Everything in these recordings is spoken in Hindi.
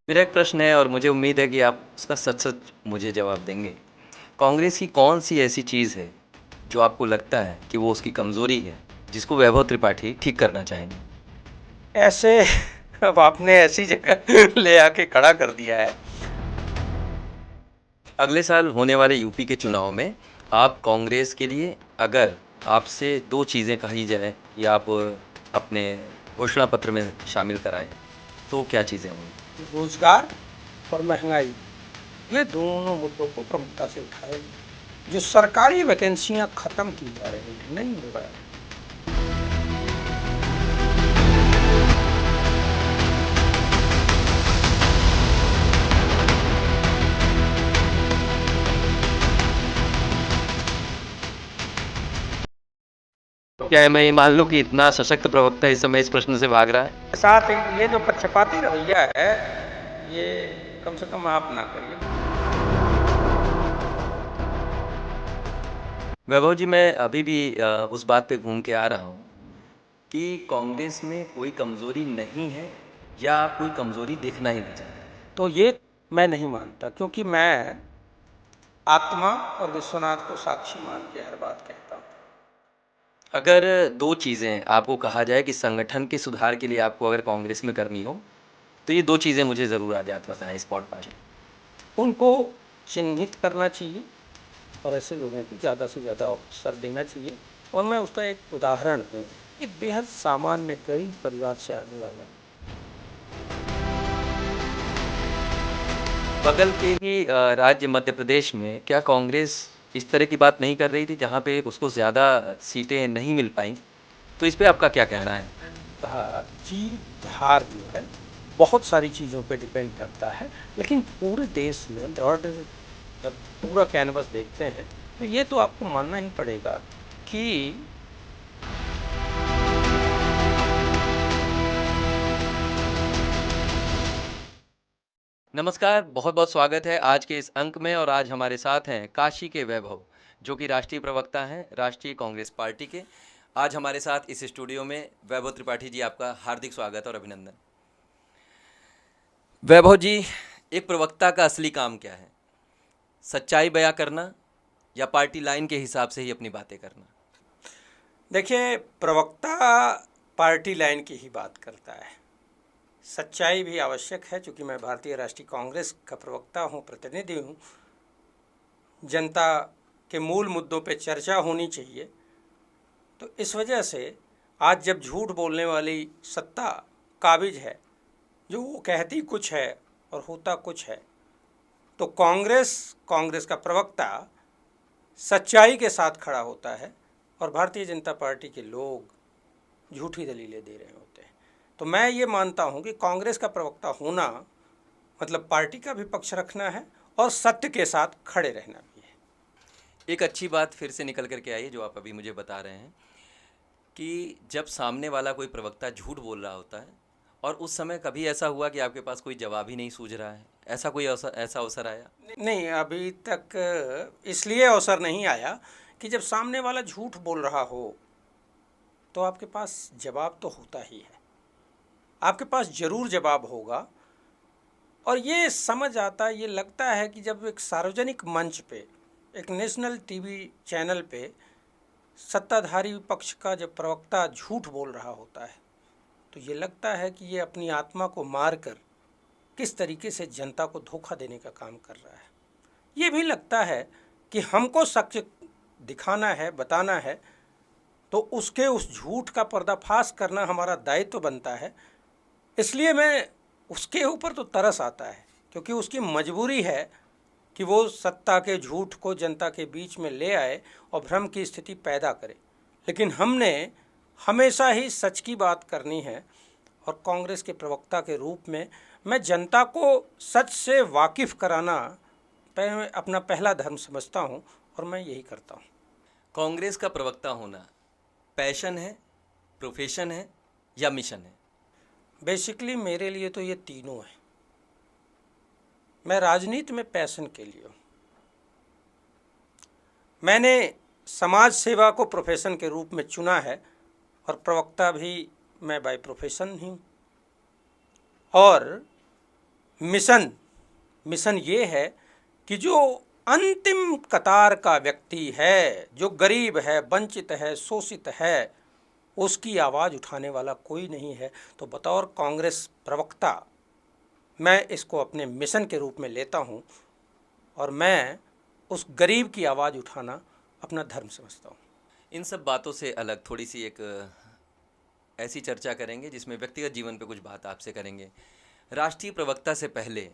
मेरा एक प्रश्न है और मुझे उम्मीद है कि आप उसका सच-सच मुझे जवाब देंगे। कांग्रेस की कौन-सी ऐसी चीज़ है, जो आपको लगता है कि वो उसकी कमज़ोरी है, जिसको वैभव त्रिपाठी ठीक करना चाहेंगे? ऐसे अब आपने ऐसी जगह ले आके खड़ा कर दिया है। अगले साल होने वाले यूपी के चुनाव में आप कांग्रेस के लिए अगर आपसे 2 चीज़ें कही जाएँ या आप अपने घोषणा पत्र में शामिल कराएँ, तो क्या चीज़ें होंगी? रोजगार और महंगाई, ये दोनों मुद्दों को प्रमुखता से उठाए। जो सरकारी वैकेंसियां खत्म की जा रही हैं, नहीं हो रहा है। क्या मैं ये मान लूँ कि इतना सशक्त प्रवक्ता इस समय इस प्रश्न से भाग रहा है? साथ ये जो पक्षपाती रवैया है, ये कम से कम आप ना करिए। वैभव जी, मैं अभी भी उस बात पे घूम के आ रहा हूँ कि कांग्रेस में कोई कमज़ोरी नहीं है या आप कोई कमज़ोरी देखना ही नहीं चाहते। तो ये मैं नहीं मानता, क्योंकि मैं आत्मा और विश्वनाथ को साक्षी मान के हर बात कहता हूँ। अगर 2 चीज़ें आपको कहा जाए कि संगठन के सुधार के लिए आपको अगर कांग्रेस में करनी हो, तो ये 2 चीज़ें मुझे ज़रूर आज आप बताएँ स्पॉट भाषा में। उनको चिन्हित करना चाहिए और ऐसे लोगों को ज़्यादा से ज़्यादा अवसर देना चाहिए। और मैं उसका एक उदाहरण दूँ, एक बेहद सामान्य गरीब परिवार से आने वाला बगल के ही राज्य मध्य प्रदेश में क्या कांग्रेस इस तरह की बात नहीं कर रही थी जहाँ पे उसको ज़्यादा सीटें नहीं मिल पाईं? तो इस पे आपका क्या कहना है? जीत हार जो है बहुत सारी चीज़ों पे डिपेंड करता है, लेकिन पूरे देश में और जब पूरा कैनवस देखते हैं तो ये तो आपको मानना ही पड़ेगा कि नमस्कार, बहुत-बहुत स्वागत है आज के इस अंक में और आज हमारे साथ हैं काशी के वैभव, जो कि राष्ट्रीय प्रवक्ता हैं राष्ट्रीय कांग्रेस पार्टी के। आज हमारे साथ इस स्टूडियो में वैभव त्रिपाठी जी, आपका हार्दिक स्वागत और अभिनंदन। वैभव जी, एक प्रवक्ता का असली काम क्या है? सच्चाई बयां करना या पार्टी लाइन के हिसाब से ही अपनी बातें करना? देखिए, प्रवक्ता पार्टी लाइन की ही बात करता है। सच्चाई भी आवश्यक है, क्योंकि मैं भारतीय राष्ट्रीय कांग्रेस का प्रवक्ता हूँ, प्रतिनिधि हूँ। जनता के मूल मुद्दों पे चर्चा होनी चाहिए। तो इस वजह से आज जब झूठ बोलने वाली सत्ता काबिज है, जो वो कहती कुछ है और होता कुछ है, तो कांग्रेस का प्रवक्ता सच्चाई के साथ खड़ा होता है और भारतीय जनता पार्टी के लोग झूठी दलीलें दे रहे होते हैं। तो मैं ये मानता हूँ कि कांग्रेस का प्रवक्ता होना मतलब पार्टी का भी पक्ष रखना है और सत्य के साथ खड़े रहना भी है। एक अच्छी बात फिर से निकल कर के आई है जो आप अभी मुझे बता रहे हैं कि जब सामने वाला कोई प्रवक्ता झूठ बोल रहा होता है और उस समय कभी ऐसा हुआ कि आपके पास कोई जवाब ही नहीं सूझ रहा है, ऐसा कोई ऐसा अवसर आया? नहीं, अभी तक इसलिए अवसर नहीं आया कि जब सामने वाला झूठ बोल रहा हो तो आपके पास जवाब तो होता ही है। आपके पास ज़रूर जवाब होगा। और ये समझ आता है, ये लगता है कि जब एक सार्वजनिक मंच पे, एक नेशनल टीवी चैनल पे सत्ताधारी विपक्ष का जब प्रवक्ता झूठ बोल रहा होता है, तो ये लगता है कि ये अपनी आत्मा को मार कर किस तरीके से जनता को धोखा देने का काम कर रहा है। ये भी लगता है कि हमको सच दिखाना है, बताना है, तो उसके उस झूठ का पर्दाफाश करना हमारा दायित्व बनता है। इसलिए मैं उसके ऊपर तो तरस आता है, क्योंकि उसकी मजबूरी है कि वो सत्ता के झूठ को जनता के बीच में ले आए और भ्रम की स्थिति पैदा करे। लेकिन हमने हमेशा ही सच की बात करनी है और कांग्रेस के प्रवक्ता के रूप में मैं जनता को सच से वाकिफ़ कराना अपना पहला धर्म समझता हूँ और मैं यही करता हूँ। कांग्रेस का प्रवक्ता होना पैशन है, प्रोफेशन है या मिशन है? बेसिकली मेरे लिए तो ये तीनों है। मैं राजनीति में पैशन के लिए हूँ। मैंने समाज सेवा को प्रोफेशन के रूप में चुना है और प्रवक्ता भी मैं बाय प्रोफेशन ही हूँ। और मिशन ये है कि जो अंतिम कतार का व्यक्ति है, जो गरीब है, वंचित है, शोषित है, उसकी आवाज़ उठाने वाला कोई नहीं है। तो बतौर कांग्रेस प्रवक्ता मैं इसको अपने मिशन के रूप में लेता हूँ और मैं उस गरीब की आवाज़ उठाना अपना धर्म समझता हूँ। इन सब बातों से अलग थोड़ी सी एक ऐसी चर्चा करेंगे जिसमें व्यक्तिगत जीवन पे कुछ बात आपसे करेंगे। राष्ट्रीय प्रवक्ता से पहले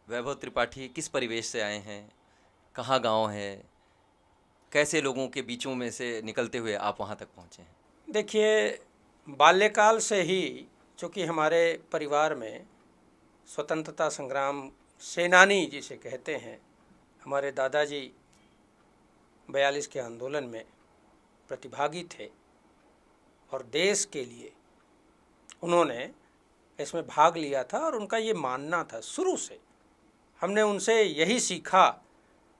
वैभव त्रिपाठी किस परिवेश से आए हैं, कहाँ गांव है, कैसे लोगों के बीचों में से निकलते हुए आप वहाँ तक पहुँचे हैं? देखिए, बाल्यकाल से ही चूँकि हमारे परिवार में स्वतंत्रता संग्राम सेनानी जिसे कहते हैं, हमारे दादाजी 42 के आंदोलन में प्रतिभागी थे और देश के लिए उन्होंने इसमें भाग लिया था और उनका ये मानना था शुरू से। हमने उनसे यही सीखा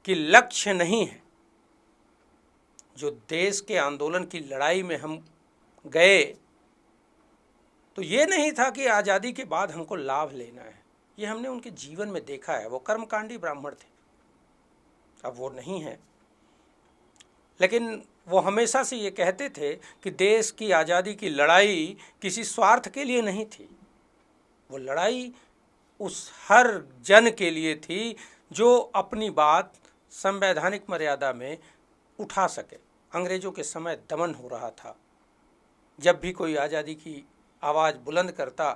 कि लक्ष्य नहीं है। जो देश के आंदोलन की लड़ाई में हम गए तो ये नहीं था कि आज़ादी के बाद हमको लाभ लेना है। ये हमने उनके जीवन में देखा है। वो कर्मकांडी ब्राह्मण थे, अब वो नहीं है, लेकिन वो हमेशा से ये कहते थे कि देश की आज़ादी की लड़ाई किसी स्वार्थ के लिए नहीं थी। वो लड़ाई उस हर जन के लिए थी जो अपनी बात संवैधानिक मर्यादा में उठा सके। अंग्रेज़ों के समय दमन हो रहा था। जब भी कोई आज़ादी की आवाज़ बुलंद करता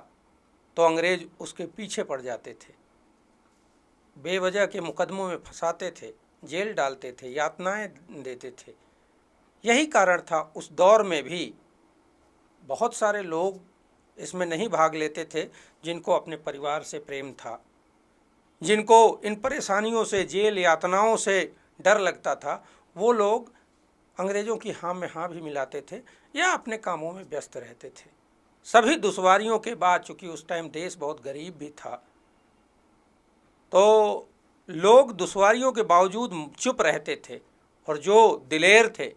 तो अंग्रेज़ उसके पीछे पड़ जाते थे, बेवजह के मुकदमों में फंसाते थे, जेल डालते थे, यातनाएं देते थे। यही कारण था उस दौर में भी बहुत सारे लोग इसमें नहीं भाग लेते थे जिनको अपने परिवार से प्रेम था, जिनको इन परेशानियों से, जेल यातनाओं से डर लगता था। वो लोग अंग्रेज़ों की हाँ में हाँ भी मिलाते थे या अपने कामों में व्यस्त रहते थे। सभी दुश्वारियों के बाद, चूँकि उस टाइम देश बहुत गरीब भी था, तो लोग दुश्वारियों के बावजूद चुप रहते थे। और जो दिलेर थे,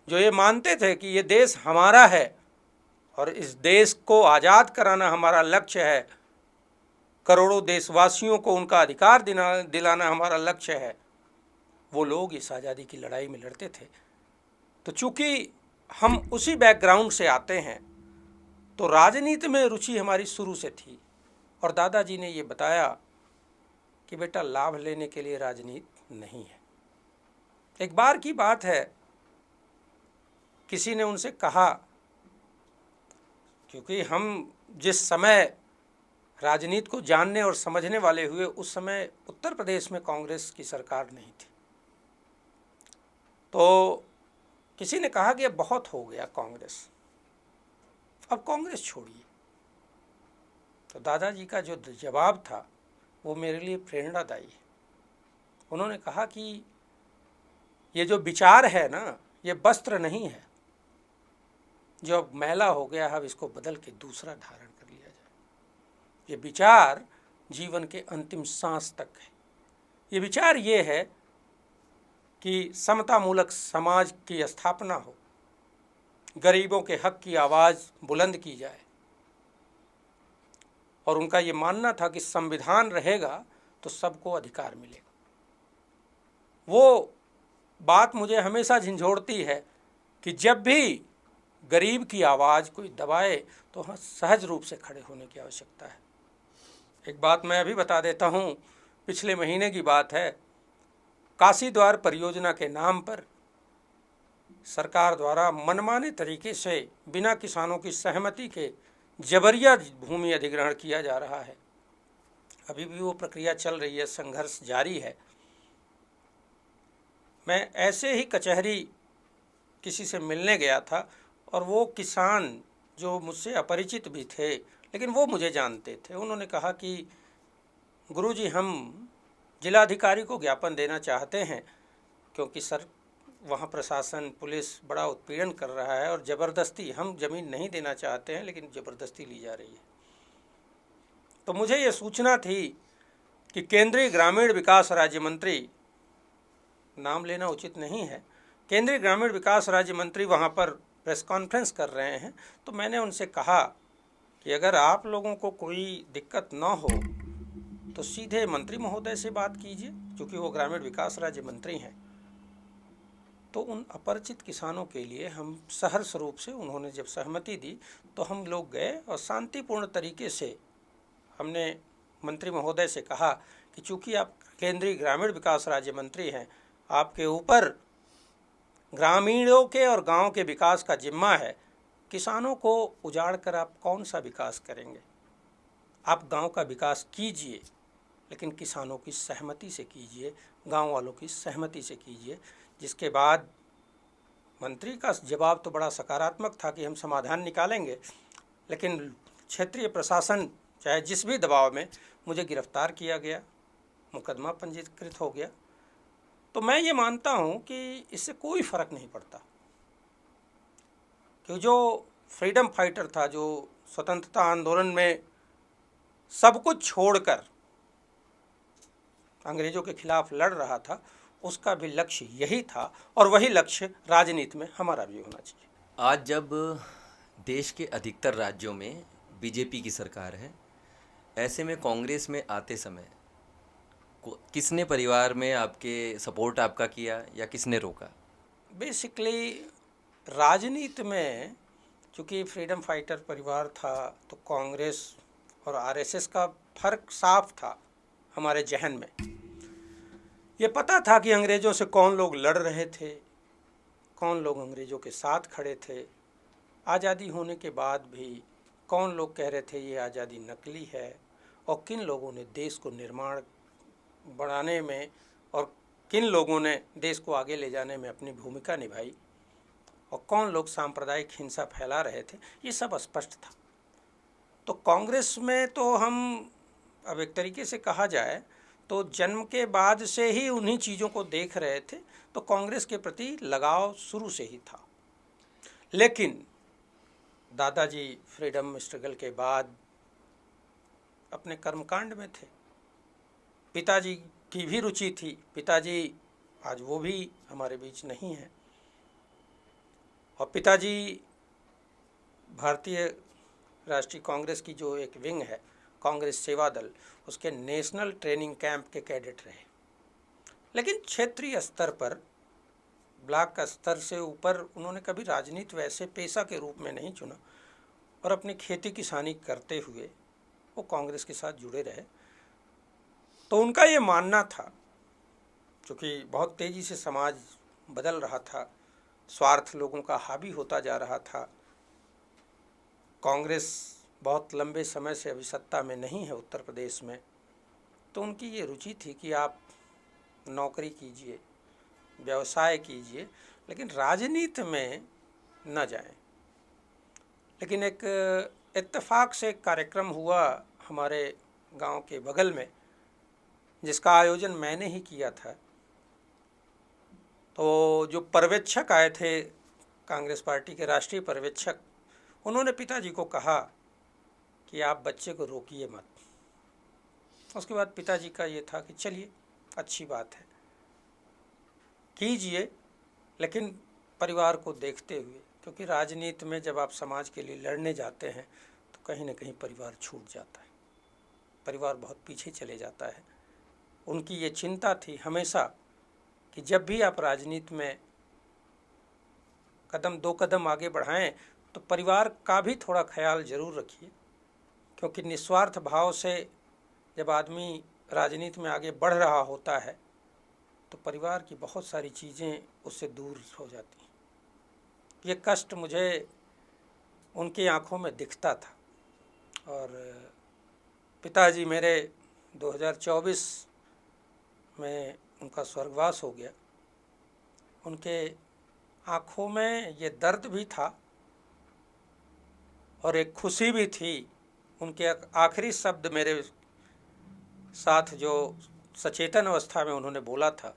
जो ये मानते थे कि ये देश हमारा है और इस देश को आज़ाद कराना हमारा लक्ष्य है, करोड़ों देशवासियों को उनका अधिकार दिलाना हमारा लक्ष्य है, वो लोग इस आज़ादी की लड़ाई में लड़ते थे। तो चूँकि हम उसी बैकग्राउंड से आते हैं तो राजनीति में रुचि हमारी शुरू से थी। और दादाजी ने ये बताया कि बेटा, लाभ लेने के लिए राजनीति नहीं है। एक बार की बात है, किसी ने उनसे कहा, क्योंकि हम जिस समय राजनीति को जानने और समझने वाले हुए, उस समय उत्तर प्रदेश में कांग्रेस की सरकार नहीं थी। तो किसी ने कहा कि अब बहुत हो गया कांग्रेस, अब कांग्रेस छोड़िए। तो दादाजी का जो जवाब था वो मेरे लिए प्रेरणादायी है। उन्होंने कहा कि ये जो विचार है ना, ये वस्त्र नहीं है जो अब मैला हो गया है, अब इसको बदल के दूसरा धारण कर लिया जाए। ये विचार जीवन के अंतिम सांस तक है। ये विचार ये है कि समतामूलक समाज की स्थापना हो, गरीबों के हक की आवाज़ बुलंद की जाए। और उनका ये मानना था कि संविधान रहेगा तो सबको अधिकार मिलेगा। वो बात मुझे हमेशा झंझोड़ती है कि जब भी गरीब की आवाज़ कोई दबाए तो हाँ, सहज रूप से खड़े होने की आवश्यकता है। एक बात मैं अभी बता देता हूँ, पिछले महीने की बात है। काशी द्वार परियोजना के नाम पर सरकार द्वारा मनमाने तरीके से बिना किसानों की सहमति के जबरिया भूमि अधिग्रहण किया जा रहा है। अभी भी वो प्रक्रिया चल रही है, संघर्ष जारी है। मैं ऐसे ही कचहरी किसी से मिलने गया था और वो किसान जो मुझसे अपरिचित भी थे, लेकिन वो मुझे जानते थे, उन्होंने कहा कि गुरुजी, हम जिलाधिकारी को ज्ञापन देना चाहते हैं क्योंकि सर वहाँ प्रशासन, पुलिस बड़ा उत्पीड़न कर रहा है और ज़बरदस्ती, हम ज़मीन नहीं देना चाहते हैं लेकिन ज़बरदस्ती ली जा रही है। तो मुझे ये सूचना थी कि केंद्रीय ग्रामीण विकास राज्य मंत्री, नाम लेना उचित नहीं है, केंद्रीय ग्रामीण विकास राज्य मंत्री वहाँ पर प्रेस कॉन्फ्रेंस कर रहे हैं। तो मैंने उनसे कहा कि अगर आप लोगों को कोई दिक्कत ना हो तो सीधे मंत्री महोदय से बात कीजिए, क्योंकि वो ग्रामीण विकास राज्य मंत्री हैं। तो उन अपरिचित किसानों के लिए हम सहर्ष रूप से, उन्होंने जब सहमति दी तो हम लोग गए और शांतिपूर्ण तरीके से हमने मंत्री महोदय से कहा कि चूँकि आप केंद्रीय ग्रामीण विकास राज्य मंत्री हैं, आपके ऊपर ग्रामीणों के और गांव के विकास का जिम्मा है। किसानों को उजाड़ कर आप कौन सा विकास करेंगे? आप गांव का विकास कीजिए, लेकिन किसानों की सहमति से कीजिए, गांव वालों की सहमति से कीजिए। जिसके बाद मंत्री का जवाब तो बड़ा सकारात्मक था कि हम समाधान निकालेंगे, लेकिन क्षेत्रीय प्रशासन चाहे जिस भी दबाव में मुझे गिरफ्तार किया गया, मुकदमा पंजीकृत हो गया। तो मैं ये मानता हूँ कि इससे कोई फ़र्क नहीं पड़ता कि जो फ्रीडम फाइटर था, जो स्वतंत्रता आंदोलन में सब कुछ छोड़कर अंग्रेज़ों के खिलाफ लड़ रहा था, उसका भी लक्ष्य यही था और वही लक्ष्य राजनीति में हमारा भी होना चाहिए। आज जब देश के अधिकतर राज्यों में बीजेपी की सरकार है, ऐसे में कांग्रेस में आते समय किसने परिवार में आपके सपोर्ट आपका किया या किसने रोका? बेसिकली राजनीति में चूँकि फ्रीडम फाइटर परिवार था, तो कांग्रेस और आरएसएस का फर्क साफ था हमारे जहन में। ये पता था कि अंग्रेज़ों से कौन लोग लड़ रहे थे, कौन लोग अंग्रेज़ों के साथ खड़े थे। आज़ादी होने के बाद भी कौन लोग कह रहे थे ये आज़ादी नकली है, और किन लोगों ने देश को निर्माण बढ़ाने में और किन लोगों ने देश को आगे ले जाने में अपनी भूमिका निभाई, और कौन लोग सांप्रदायिक हिंसा फैला रहे थे, ये सब स्पष्ट था। तो कांग्रेस में तो हम, अब एक तरीके से कहा जाए तो जन्म के बाद से ही उन्हीं चीज़ों को देख रहे थे, तो कांग्रेस के प्रति लगाव शुरू से ही था। लेकिन दादाजी फ्रीडम स्ट्रगल के बाद अपने कर्मकांड में थे। पिताजी की भी रुचि थी, पिताजी आज वो भी हमारे बीच नहीं हैं, और पिताजी भारतीय राष्ट्रीय कांग्रेस की जो एक विंग है, कांग्रेस सेवा दल, उसके नेशनल ट्रेनिंग कैंप के कैडेट रहे। लेकिन क्षेत्रीय स्तर पर, ब्लॉक का स्तर से ऊपर उन्होंने कभी राजनीति वैसे पेशा के रूप में नहीं चुना, और अपनी खेती किसानी करते हुए वो कांग्रेस के साथ जुड़े रहे। तो उनका ये मानना था, क्योंकि बहुत तेज़ी से समाज बदल रहा था, स्वार्थ लोगों का हावी होता जा रहा था, कांग्रेस बहुत लंबे समय से अभी सत्ता में नहीं है उत्तर प्रदेश में, तो उनकी ये रुचि थी कि आप नौकरी कीजिए, व्यवसाय कीजिए, लेकिन राजनीति में न जाएं। लेकिन एक इत्तेफाक से एक कार्यक्रम हुआ हमारे गांव के बगल में, जिसका आयोजन मैंने ही किया था। तो जो पर्यवेक्षक आए थे, कांग्रेस पार्टी के राष्ट्रीय पर्यवेक्षक, उन्होंने पिताजी को कहा कि आप बच्चे को रोकिए मत। उसके बाद पिताजी का ये था कि चलिए अच्छी बात है, कीजिए, लेकिन परिवार को देखते हुए, क्योंकि राजनीति में जब आप समाज के लिए लड़ने जाते हैं तो कहीं ना कहीं परिवार छूट जाता है, परिवार बहुत पीछे चले जाता है। उनकी ये चिंता थी हमेशा कि जब भी आप राजनीति में दो कदम आगे बढ़ाएं तो परिवार का भी थोड़ा ख्याल ज़रूर रखिए, क्योंकि निस्वार्थ भाव से जब आदमी राजनीति में आगे बढ़ रहा होता है तो परिवार की बहुत सारी चीज़ें उससे दूर हो जाती हैं। ये कष्ट मुझे उनकी आंखों में दिखता था। और पिताजी मेरे 2024 में उनका स्वर्गवास हो गया। उनके आँखों में ये दर्द भी था और एक खुशी भी थी। उनके आखिरी शब्द मेरे साथ जो सचेतन अवस्था में उन्होंने बोला था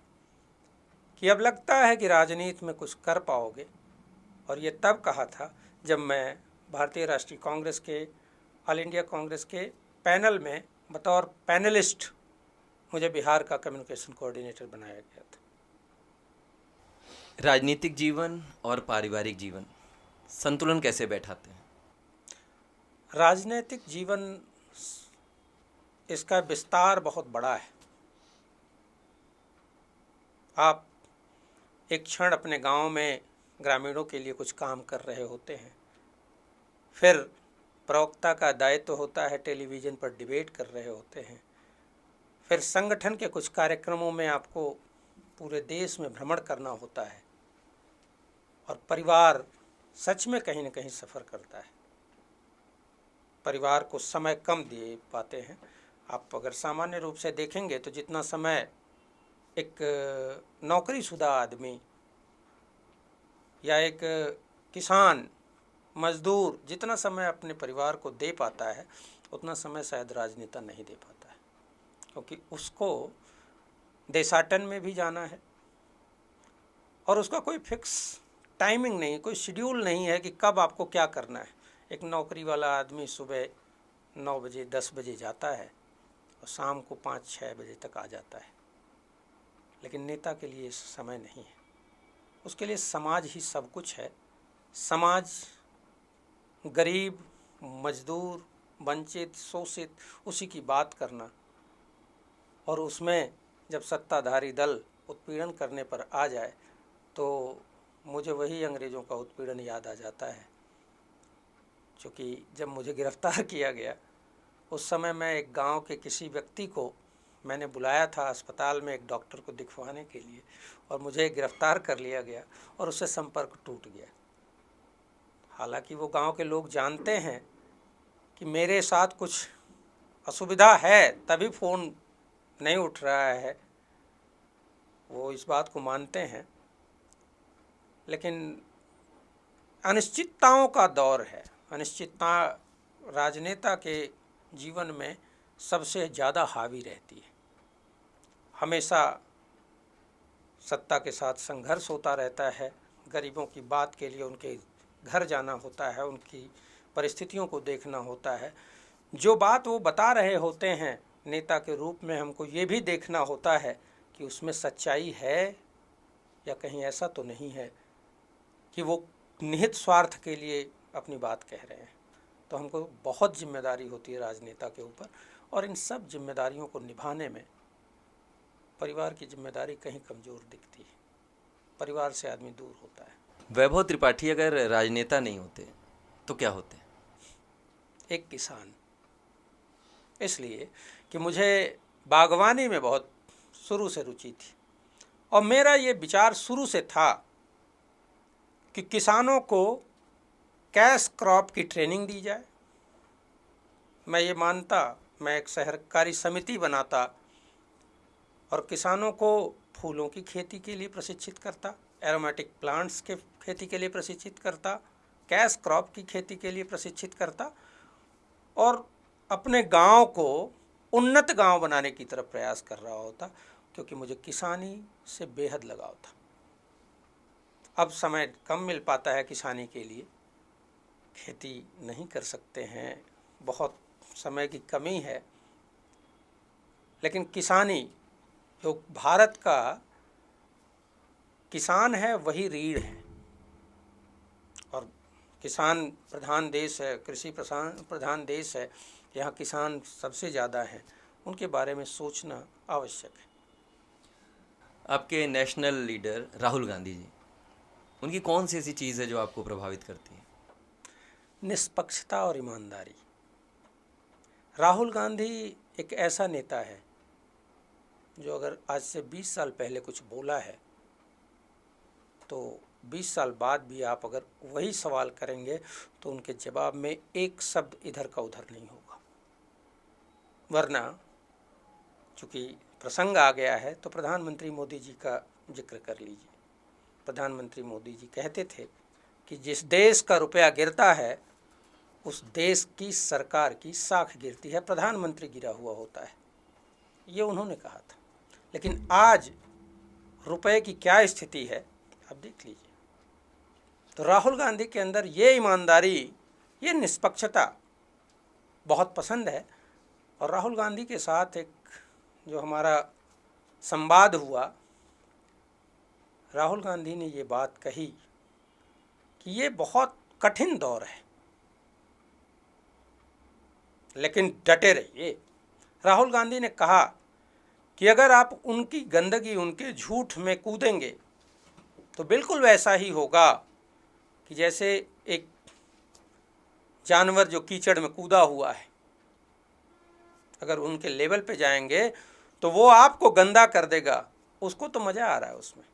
कि अब लगता है कि राजनीति में कुछ कर पाओगे, और ये तब कहा था जब मैं भारतीय राष्ट्रीय कांग्रेस के, ऑल इंडिया कांग्रेस के पैनल में बतौर पैनलिस्ट मुझे बिहार का कम्युनिकेशन कोऑर्डिनेटर बनाया गया था। राजनीतिक जीवन और पारिवारिक जीवन संतुलन कैसे बैठाते हैं? राजनीतिक जीवन इसका विस्तार बहुत बड़ा है। आप एक क्षण अपने गांव में ग्रामीणों के लिए कुछ काम कर रहे होते हैं, फिर प्रवक्ता का दायित्व होता है, टेलीविज़न पर डिबेट कर रहे होते हैं, फिर संगठन के कुछ कार्यक्रमों में आपको पूरे देश में भ्रमण करना होता है, और परिवार सच में कहीं न कहीं सफ़र करता है। परिवार को समय कम दे पाते हैं। आप अगर सामान्य रूप से देखेंगे तो जितना समय एक नौकरीशुदा आदमी या एक किसान मजदूर जितना समय अपने परिवार को दे पाता है, उतना समय शायद राजनेता नहीं दे पाता है, क्योंकि उसको देशाटन में भी जाना है और उसका कोई फिक्स टाइमिंग नहीं, कोई शेड्यूल नहीं है कि कब आपको क्या करना है। एक नौकरी वाला आदमी सुबह 9 बजे 10 बजे जाता है और शाम को 5-6 बजे तक आ जाता है, लेकिन नेता के लिए समय नहीं है। उसके लिए समाज ही सब कुछ है। समाज, गरीब, मजदूर, वंचित, शोषित, उसी की बात करना, और उसमें जब सत्ताधारी दल उत्पीड़न करने पर आ जाए तो मुझे वही अंग्रेज़ों का उत्पीड़न याद आ जाता है। क्योंकि जब मुझे गिरफ़्तार किया गया उस समय मैं एक गांव के किसी व्यक्ति को मैंने बुलाया था अस्पताल में एक डॉक्टर को दिखवाने के लिए, और मुझे गिरफ़्तार कर लिया गया और उससे संपर्क टूट गया। हालांकि वो गांव के लोग जानते हैं कि मेरे साथ कुछ असुविधा है, तभी फ़ोन नहीं उठ रहा है, वो इस बात को मानते हैं। लेकिन अनिश्चितताओं का दौर है। अनिश्चितता राजनेता के जीवन में सबसे ज़्यादा हावी रहती है। हमेशा सत्ता के साथ संघर्ष होता रहता है। गरीबों की बात के लिए उनके घर जाना होता है, उनकी परिस्थितियों को देखना होता है। जो बात वो बता रहे होते हैं नेता के रूप में, हमको ये भी देखना होता है कि उसमें सच्चाई है या कहीं ऐसा तो नहीं है कि वो निहित स्वार्थ के लिए अपनी बात कह रहे हैं। तो हमको बहुत जिम्मेदारी होती है राजनेता के ऊपर, और इन सब जिम्मेदारियों को निभाने में परिवार की जिम्मेदारी कहीं कमज़ोर दिखती है। परिवार से आदमी दूर होता है। वैभव त्रिपाठी अगर राजनेता नहीं होते तो क्या होते? एक किसान। इसलिए कि मुझे बागवानी में बहुत शुरू से रुचि थी, और मेरा ये विचार शुरू से था कि किसानों को कैश क्रॉप की ट्रेनिंग दी जाए। मैं ये मानता, मैं एक सहकारी समिति बनाता और किसानों को फूलों की खेती के लिए प्रशिक्षित करता, एरोमेटिक प्लांट्स के खेती के लिए प्रशिक्षित करता, कैश क्रॉप की खेती के लिए प्रशिक्षित करता, और अपने गांव को उन्नत गांव बनाने की तरफ प्रयास कर रहा होता, क्योंकि मुझे किसानी से बेहद लगाव था। अब समय कम मिल पाता है किसानी के लिए, खेती नहीं कर सकते हैं, बहुत समय की कमी है, लेकिन किसानी जो भारत का किसान है वही रीढ़ है, और किसान प्रधान देश है, कृषि प्रधान देश है, यहाँ किसान सबसे ज़्यादा हैं। उनके बारे में सोचना आवश्यक है। आपके नेशनल लीडर राहुल गांधी जी, उनकी कौन सी ऐसी चीज़ है जो आपको प्रभावित करती है? निष्पक्षता और ईमानदारी। राहुल गांधी एक ऐसा नेता है जो अगर आज से 20 साल पहले कुछ बोला है तो 20 साल बाद भी आप अगर वही सवाल करेंगे तो उनके जवाब में एक शब्द इधर का उधर नहीं होगा। वरना चूँकि प्रसंग आ गया है तो प्रधानमंत्री मोदी जी का जिक्र कर लीजिए। प्रधानमंत्री मोदी जी कहते थे कि जिस देश का रुपया गिरता है उस देश की सरकार की साख गिरती है, प्रधानमंत्री गिरा हुआ होता है, ये उन्होंने कहा था। लेकिन आज रुपए की क्या स्थिति है आप देख लीजिए। तो राहुल गांधी के अंदर ये ईमानदारी, ये निष्पक्षता बहुत पसंद है। और राहुल गांधी के साथ एक जो हमारा संवाद हुआ, राहुल गांधी ने ये बात कही कि ये बहुत कठिन दौर है, लेकिन डटे रहिए, राहुल गांधी ने कहा कि अगर आप उनकी गंदगी, उनके झूठ में कूदेंगे तो बिल्कुल वैसा ही होगा कि जैसे एक जानवर जो कीचड़ में कूदा हुआ है, अगर उनके लेवल पे जाएंगे तो वो आपको गंदा कर देगा, उसको तो मज़ा आ रहा है उसमें।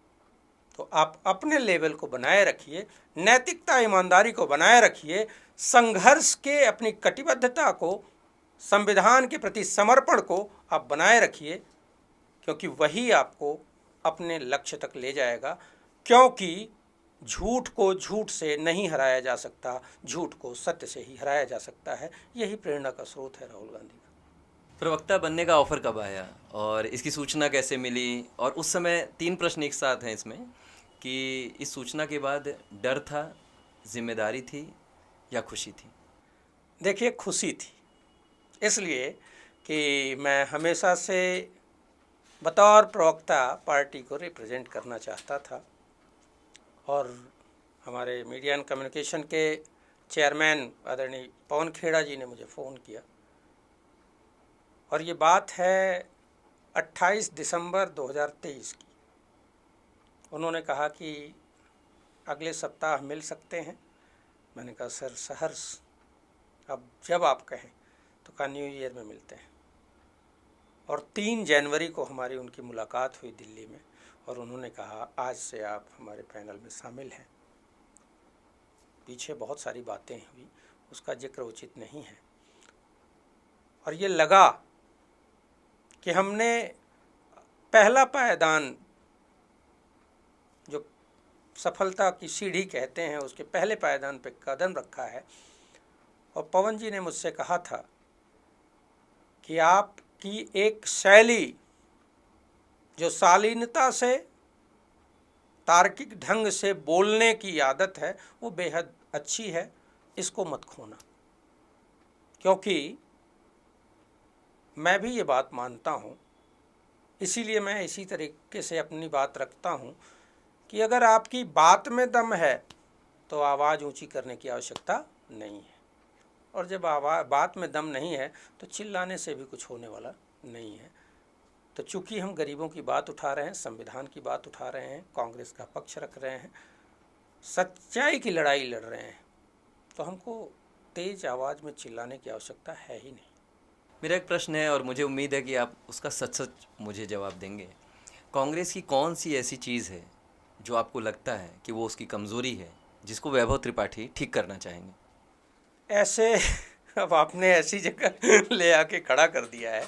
तो आप अपने लेवल को बनाए रखिए, नैतिकता ईमानदारी को बनाए रखिए, संघर्ष के अपनी कटिबद्धता को, संविधान के प्रति समर्पण को आप बनाए रखिए, क्योंकि वही आपको अपने लक्ष्य तक ले जाएगा। क्योंकि झूठ को झूठ से नहीं हराया जा सकता, झूठ को सत्य से ही हराया जा सकता है। यही प्रेरणा का स्रोत है राहुल गांधी का। प्रवक्ता बनने का ऑफर कब आया और इसकी सूचना कैसे मिली? और उस समय 3 प्रश्न एक साथ हैं इसमें कि इस सूचना के बाद डर था, जिम्मेदारी थी या खुशी थी? देखिए, खुशी थी, इसलिए कि मैं हमेशा से बतौर प्रवक्ता पार्टी को रिप्रेजेंट करना चाहता था। और हमारे मीडिया एंड कम्युनिकेशन के चेयरमैन आदरणीय पवन खेड़ा जी ने मुझे फ़ोन किया, और ये बात है 28 दिसंबर 2023 की। उन्होंने कहा कि अगले सप्ताह मिल सकते हैं। मैंने कहा सर सहर्ष, अब जब आप कहें। तो कहा न्यू ईयर में मिलते हैं। और 3 जनवरी को हमारी उनकी मुलाकात हुई दिल्ली में, और उन्होंने कहा आज से आप हमारे पैनल में शामिल हैं। पीछे बहुत सारी बातें हुई, उसका जिक्र उचित नहीं है। और ये लगा कि हमने पहला पायदान, जो सफलता की सीढ़ी कहते हैं, उसके पहले पायदान पे कदम रखा है। और पवन जी ने मुझसे कहा था कि आपकी एक शैली जो शालीनता से, तार्किक ढंग से बोलने की आदत है, वो बेहद अच्छी है, इसको मत खोना। क्योंकि मैं भी ये बात मानता हूँ, इसीलिए मैं इसी तरीके से अपनी बात रखता हूँ कि अगर आपकी बात में दम है तो आवाज़ ऊंची करने की आवश्यकता नहीं है। और जब बात में दम नहीं है तो चिल्लाने से भी कुछ होने वाला नहीं है। तो चूँकि हम गरीबों की बात उठा रहे हैं, संविधान की बात उठा रहे हैं, कांग्रेस का पक्ष रख रहे हैं, सच्चाई की लड़ाई लड़ रहे हैं, तो हमको तेज़ आवाज़ में चिल्लाने की आवश्यकता है ही नहीं। मेरा एक प्रश्न है और मुझे उम्मीद है कि आप उसका सच सच मुझे जवाब देंगे। कांग्रेस की कौन सी ऐसी चीज़ है जो आपको लगता है कि वो उसकी कमज़ोरी है, जिसको वैभव त्रिपाठी ठीक करना चाहेंगे? ऐसे अब आपने ऐसी जगह ले आके खड़ा कर दिया है।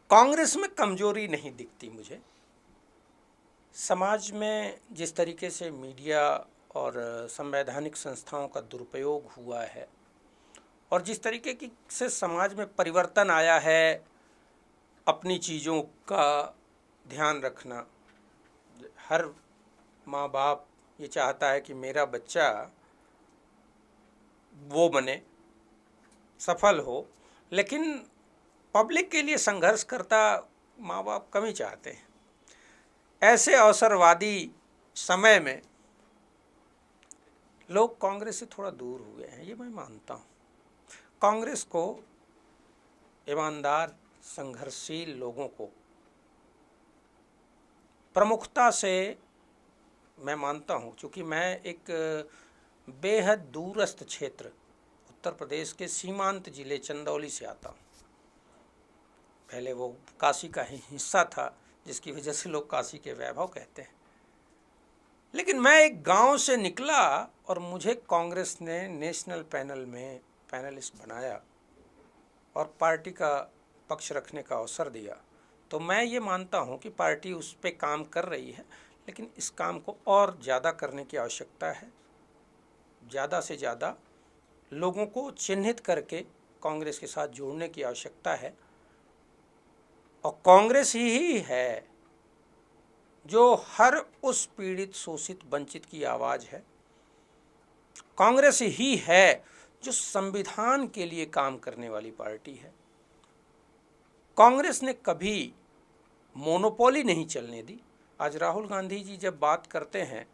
कांग्रेस में कमजोरी नहीं दिखती मुझे। समाज में जिस तरीके से मीडिया और संवैधानिक संस्थाओं का दुरुपयोग हुआ है, और जिस तरीके की से समाज में परिवर्तन आया है, अपनी चीज़ों का ध्यान रखना, हर माँ बाप ये चाहता है कि मेरा बच्चा वो बने, सफल हो, लेकिन पब्लिक के लिए संघर्ष करता माँ बाप कम ही चाहते हैं। ऐसे अवसरवादी समय में लोग कांग्रेस से थोड़ा दूर हुए हैं, ये मैं मानता हूँ। कांग्रेस को ईमानदार, संघर्षशील लोगों को प्रमुखता से मैं मानता हूँ, क्योंकि मैं एक बेहद दूरस्थ क्षेत्र उत्तर प्रदेश के सीमांत जिले चंदौली से आता हूँ। पहले वो काशी का ही हिस्सा था, जिसकी वजह से लोग काशी के वैभव कहते हैं। लेकिन मैं एक गांव से निकला और मुझे कांग्रेस ने नेशनल पैनल में पैनलिस्ट बनाया और पार्टी का पक्ष रखने का अवसर दिया। तो मैं ये मानता हूँ कि पार्टी उस पर काम कर रही है, लेकिन इस काम को और ज़्यादा करने की आवश्यकता है। ज़्यादा से ज़्यादा लोगों को चिन्हित करके कांग्रेस के साथ जोड़ने की आवश्यकता है। और कांग्रेस ही है जो हर उस पीड़ित, शोषित, वंचित की आवाज़ है। कांग्रेस ही है जो संविधान के लिए काम करने वाली पार्टी है। कांग्रेस ने कभी मोनोपोली नहीं चलने दी। आज राहुल गांधी जी जब बात करते हैं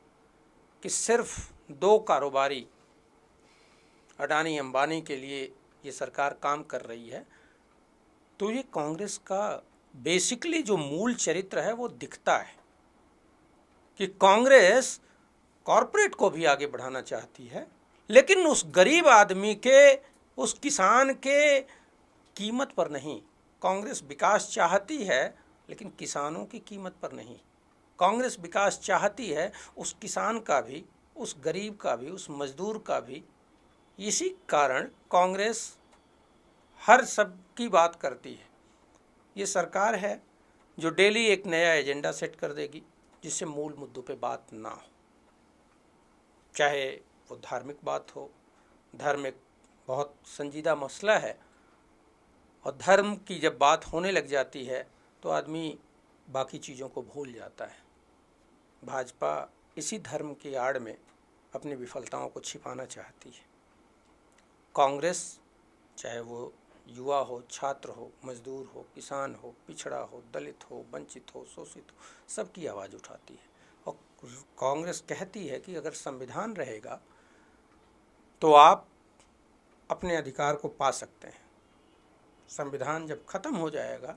कि सिर्फ 2 कारोबारी अडानी अंबानी के लिए ये सरकार काम कर रही है, तो ये कांग्रेस का बेसिकली जो मूल चरित्र है वो दिखता है कि कांग्रेस कॉरपोरेट को भी आगे बढ़ाना चाहती है, लेकिन उस गरीब आदमी के, उस किसान के कीमत पर नहीं। कांग्रेस विकास चाहती है लेकिन किसानों की कीमत पर नहीं। कांग्रेस विकास चाहती है उस किसान का भी, उस गरीब का भी, उस मजदूर का भी। इसी कारण कांग्रेस हर सब की बात करती है। ये सरकार है जो डेली एक नया एजेंडा सेट कर देगी जिससे मूल मुद्दों पे बात ना हो, चाहे वो धार्मिक बात हो। धर्म एक बहुत संजीदा मसला है और धर्म की जब बात होने लग जाती है तो आदमी बाकी चीज़ों को भूल जाता है। भाजपा इसी धर्म की आड़ में अपनी विफलताओं को छिपाना चाहती है। कांग्रेस चाहे वो युवा हो, छात्र हो, मजदूर हो, किसान हो, पिछड़ा हो, दलित हो, वंचित हो, शोषित हो, सबकी आवाज़ उठाती है। और कांग्रेस कहती है कि अगर संविधान रहेगा तो आप अपने अधिकार को पा सकते हैं। संविधान जब ख़त्म हो जाएगा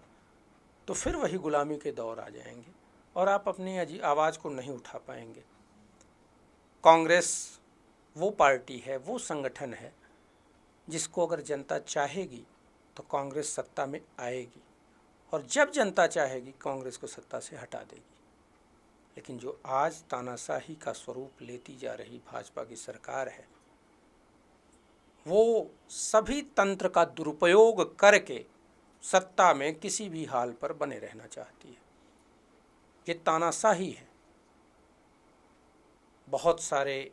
तो फिर वही गुलामी के दौर आ जाएंगे और आप अपनी आवाज़ को नहीं उठा पाएंगे। कांग्रेस वो पार्टी है, वो संगठन है जिसको अगर जनता चाहेगी तो कांग्रेस सत्ता में आएगी, और जब जनता चाहेगी कांग्रेस को सत्ता से हटा देगी। लेकिन जो आज तानाशाही का स्वरूप लेती जा रही भाजपा की सरकार है, वो सभी तंत्र का दुरुपयोग करके सत्ता में किसी भी हाल पर बने रहना चाहती है। ये तानाशाही है। बहुत सारे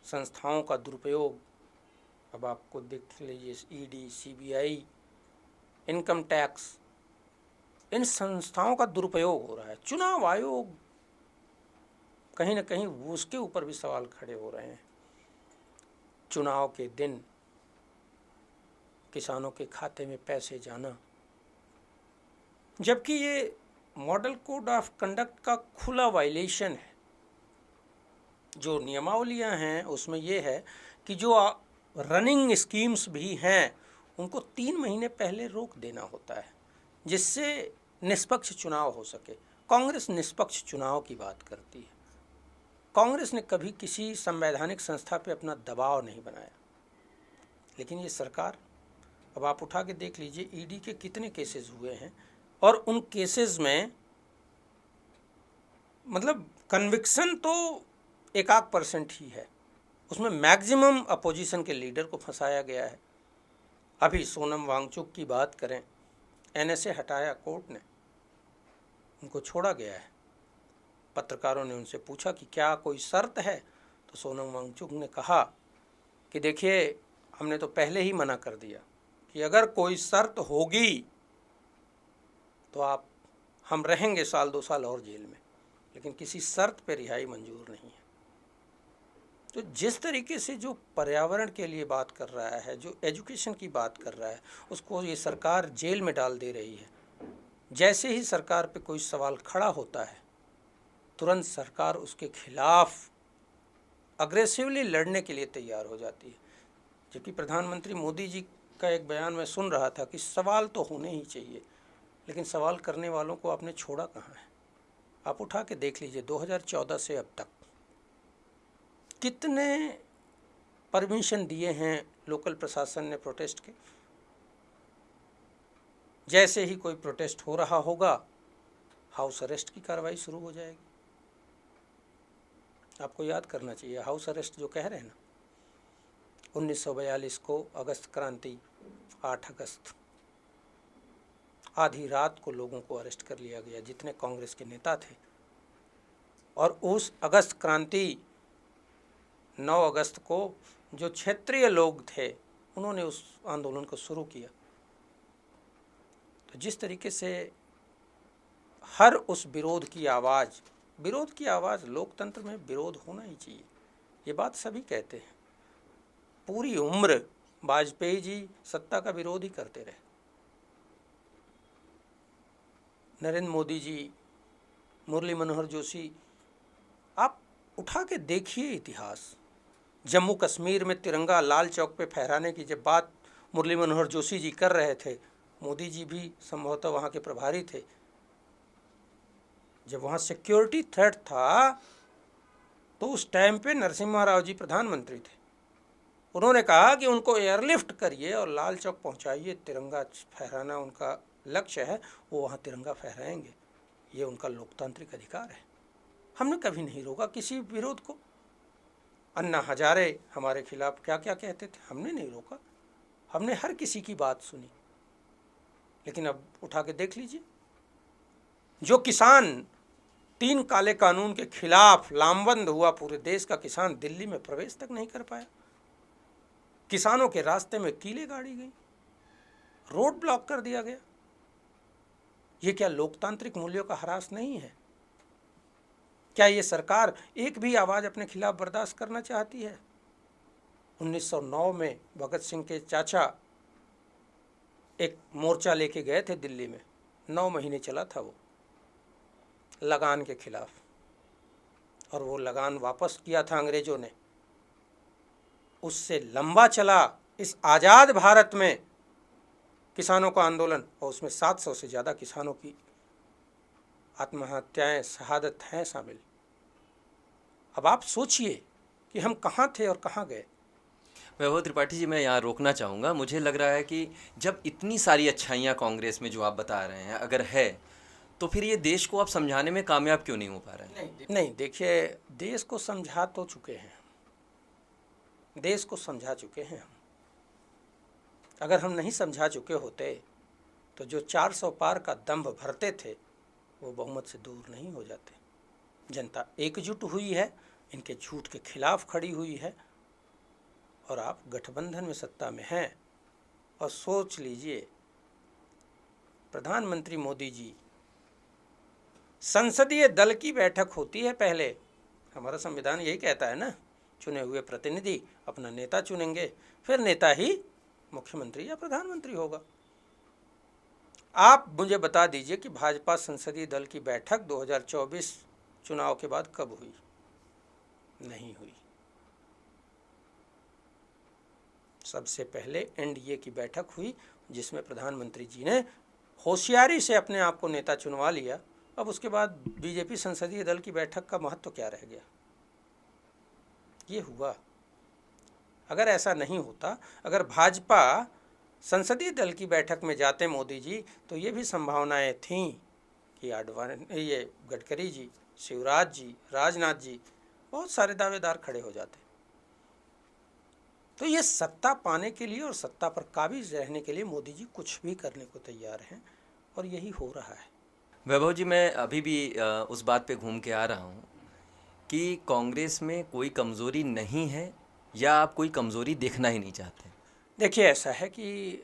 संस्थाओं का दुरुपयोग, अब आपको देख लीजिए, ईडी, सीबीआई, इनकम टैक्स, इन संस्थाओं का दुरुपयोग हो रहा है। चुनाव आयोग कहीं ना कहीं उसके ऊपर भी सवाल खड़े हो रहे हैं। चुनाव के दिन किसानों के खाते में पैसे जाना, जबकि ये मॉडल कोड ऑफ कंडक्ट का खुला वायलेशन है। जो नियमावलियां हैं उसमें ये है कि जो रनिंग स्कीम्स भी हैं उनको 3 महीने पहले रोक देना होता है जिससे निष्पक्ष चुनाव हो सके। कांग्रेस निष्पक्ष चुनाव की बात करती है। कांग्रेस ने कभी किसी संवैधानिक संस्था पे अपना दबाव नहीं बनाया, लेकिन ये सरकार, अब आप उठा के देख लीजिए ईडी के कितने केसेस हुए हैं और उन केसेस में मतलब कन्विक्शन तो 1% ही है, उसमें मैक्सिमम अपोजिशन के लीडर को फंसाया गया है। अभी सोनम वांगचुक की बात करें, एनएसए हटाया कोर्ट ने, उनको छोड़ा गया है। पत्रकारों ने उनसे पूछा कि क्या कोई शर्त है, तो सोनम वांगचुक ने कहा कि देखिए हमने तो पहले ही मना कर दिया कि अगर कोई शर्त होगी तो हम रहेंगे 1-2 साल और जेल में, लेकिन किसी शर्त पे रिहाई मंजूर नहीं है। तो जिस तरीके से जो पर्यावरण के लिए बात कर रहा है, जो एजुकेशन की बात कर रहा है, उसको ये सरकार जेल में डाल दे रही है। जैसे ही सरकार पे कोई सवाल खड़ा होता है तुरंत सरकार उसके खिलाफ अग्रेसिवली लड़ने के लिए तैयार हो जाती है। जबकि प्रधानमंत्री मोदी जी का एक बयान मैं सुन रहा था कि सवाल तो होने ही चाहिए, लेकिन सवाल करने वालों को आपने छोड़ा कहाँ है। आप उठा के देख लीजिए 2014 से अब तक कितने परमिशन दिए हैं लोकल प्रशासन ने प्रोटेस्ट के। जैसे ही कोई प्रोटेस्ट हो रहा होगा हाउस अरेस्ट की कार्रवाई शुरू हो जाएगी। आपको याद करना चाहिए, हाउस अरेस्ट जो कह रहे हैं ना, 1942 को अगस्त क्रांति 8 अगस्त आधी रात को लोगों को अरेस्ट कर लिया गया जितने कांग्रेस के नेता थे, और उस अगस्त क्रांति 9 अगस्त को जो क्षेत्रीय लोग थे उन्होंने उस आंदोलन को शुरू किया। तो जिस तरीके से हर उस विरोध की आवाज़ लोकतंत्र में विरोध होना ही चाहिए, ये बात सभी कहते हैं। पूरी उम्र वाजपेयी जी सत्ता का विरोध ही करते रहे, नरेंद्र मोदी जी, मुरली मनोहर जोशी, आप उठा के देखिए इतिहास। जम्मू कश्मीर में तिरंगा लाल चौक पे फहराने की जब बात मुरली मनोहर जोशी जी कर रहे थे, मोदी जी भी संभवतः वहाँ के प्रभारी थे। जब वहाँ सिक्योरिटी थ्रेट था तो उस टाइम पे नरसिम्हा राव जी प्रधानमंत्री थे। उन्होंने कहा कि उनको एयरलिफ्ट करिए और लाल चौक पहुँचाइए, तिरंगा फहराना उनका लक्ष्य है, वो वहाँ तिरंगा फहराएंगे, ये उनका लोकतांत्रिक अधिकार है। हमने कभी नहीं रोका किसी विरोध को। अन्ना हजारे हमारे खिलाफ क्या क्या कहते थे, हमने नहीं रोका, हमने हर किसी की बात सुनी। लेकिन अब उठा के देख लीजिए, जो किसान 3 काले कानून के खिलाफ लामबंद हुआ, पूरे देश का किसान दिल्ली में प्रवेश तक नहीं कर पाया, किसानों के रास्ते में कीलें गाड़ी गई, रोड ब्लॉक कर दिया गया। ये क्या लोकतांत्रिक मूल्यों का ह्रास नहीं है? क्या ये सरकार एक भी आवाज़ अपने खिलाफ बर्दाश्त करना चाहती है? 1909 में भगत सिंह के चाचा एक मोर्चा लेके गए थे दिल्ली में, 9 महीने चला था वो, लगान के खिलाफ, और वो लगान वापस किया था अंग्रेजों ने। उससे लंबा चला इस आज़ाद भारत में किसानों का आंदोलन, और उसमें 700 से ज़्यादा किसानों की आत्महत्याएं, शहादत हैं शामिल। अब आप सोचिए कि हम कहाँ थे और कहाँ गए। वैभव त्रिपाठी जी, मैं यहाँ रोकना चाहूँगा। मुझे लग रहा है कि जब इतनी सारी अच्छाइयाँ कांग्रेस में जो आप बता रहे हैं अगर है, तो फिर ये देश को आप समझाने में कामयाब क्यों नहीं हो पा रहे हैं? नहीं, देखिए, देश को समझा तो चुके हैं, देश को समझा चुके हैं हम। अगर हम नहीं समझा चुके होते तो जो 400 पार का दंभ भरते थे वो बहुमत से दूर नहीं हो जाते। जनता एकजुट हुई है, इनके झूठ के खिलाफ खड़ी हुई है, और आप गठबंधन में सत्ता में हैं। और सोच लीजिए, प्रधानमंत्री मोदी जी, संसदीय दल की बैठक होती है पहले, हमारा संविधान यही कहता है ना, चुने हुए प्रतिनिधि अपना नेता चुनेंगे, फिर नेता ही मुख्यमंत्री या प्रधानमंत्री होगा। आप मुझे बता दीजिए कि भाजपा संसदीय दल की बैठक 2024 चुनाव के बाद कब हुई? नहीं हुई। सबसे पहले एनडीए की बैठक हुई, जिसमें प्रधानमंत्री जी ने होशियारी से अपने आप को नेता चुनवा लिया। अब उसके बाद बीजेपी संसदीय दल की बैठक का महत्व क्या रह गया? ये हुआ। अगर ऐसा नहीं होता, अगर भाजपा संसदीय दल की बैठक में जाते मोदी जी, तो ये भी संभावनाएं थीं कि ये गडकरी जी, शिवराज जी, राजनाथ जी, बहुत सारे दावेदार खड़े हो जाते। तो ये सत्ता पाने के लिए और सत्ता पर काबिज रहने के लिए मोदी जी कुछ भी करने को तैयार हैं, और यही हो रहा है। वैभव जी, मैं अभी भी उस बात पे घूम के आ रहा हूँ कि कांग्रेस में कोई कमज़ोरी नहीं है, या आप कोई कमज़ोरी देखना ही नहीं चाहते? देखिए, ऐसा है कि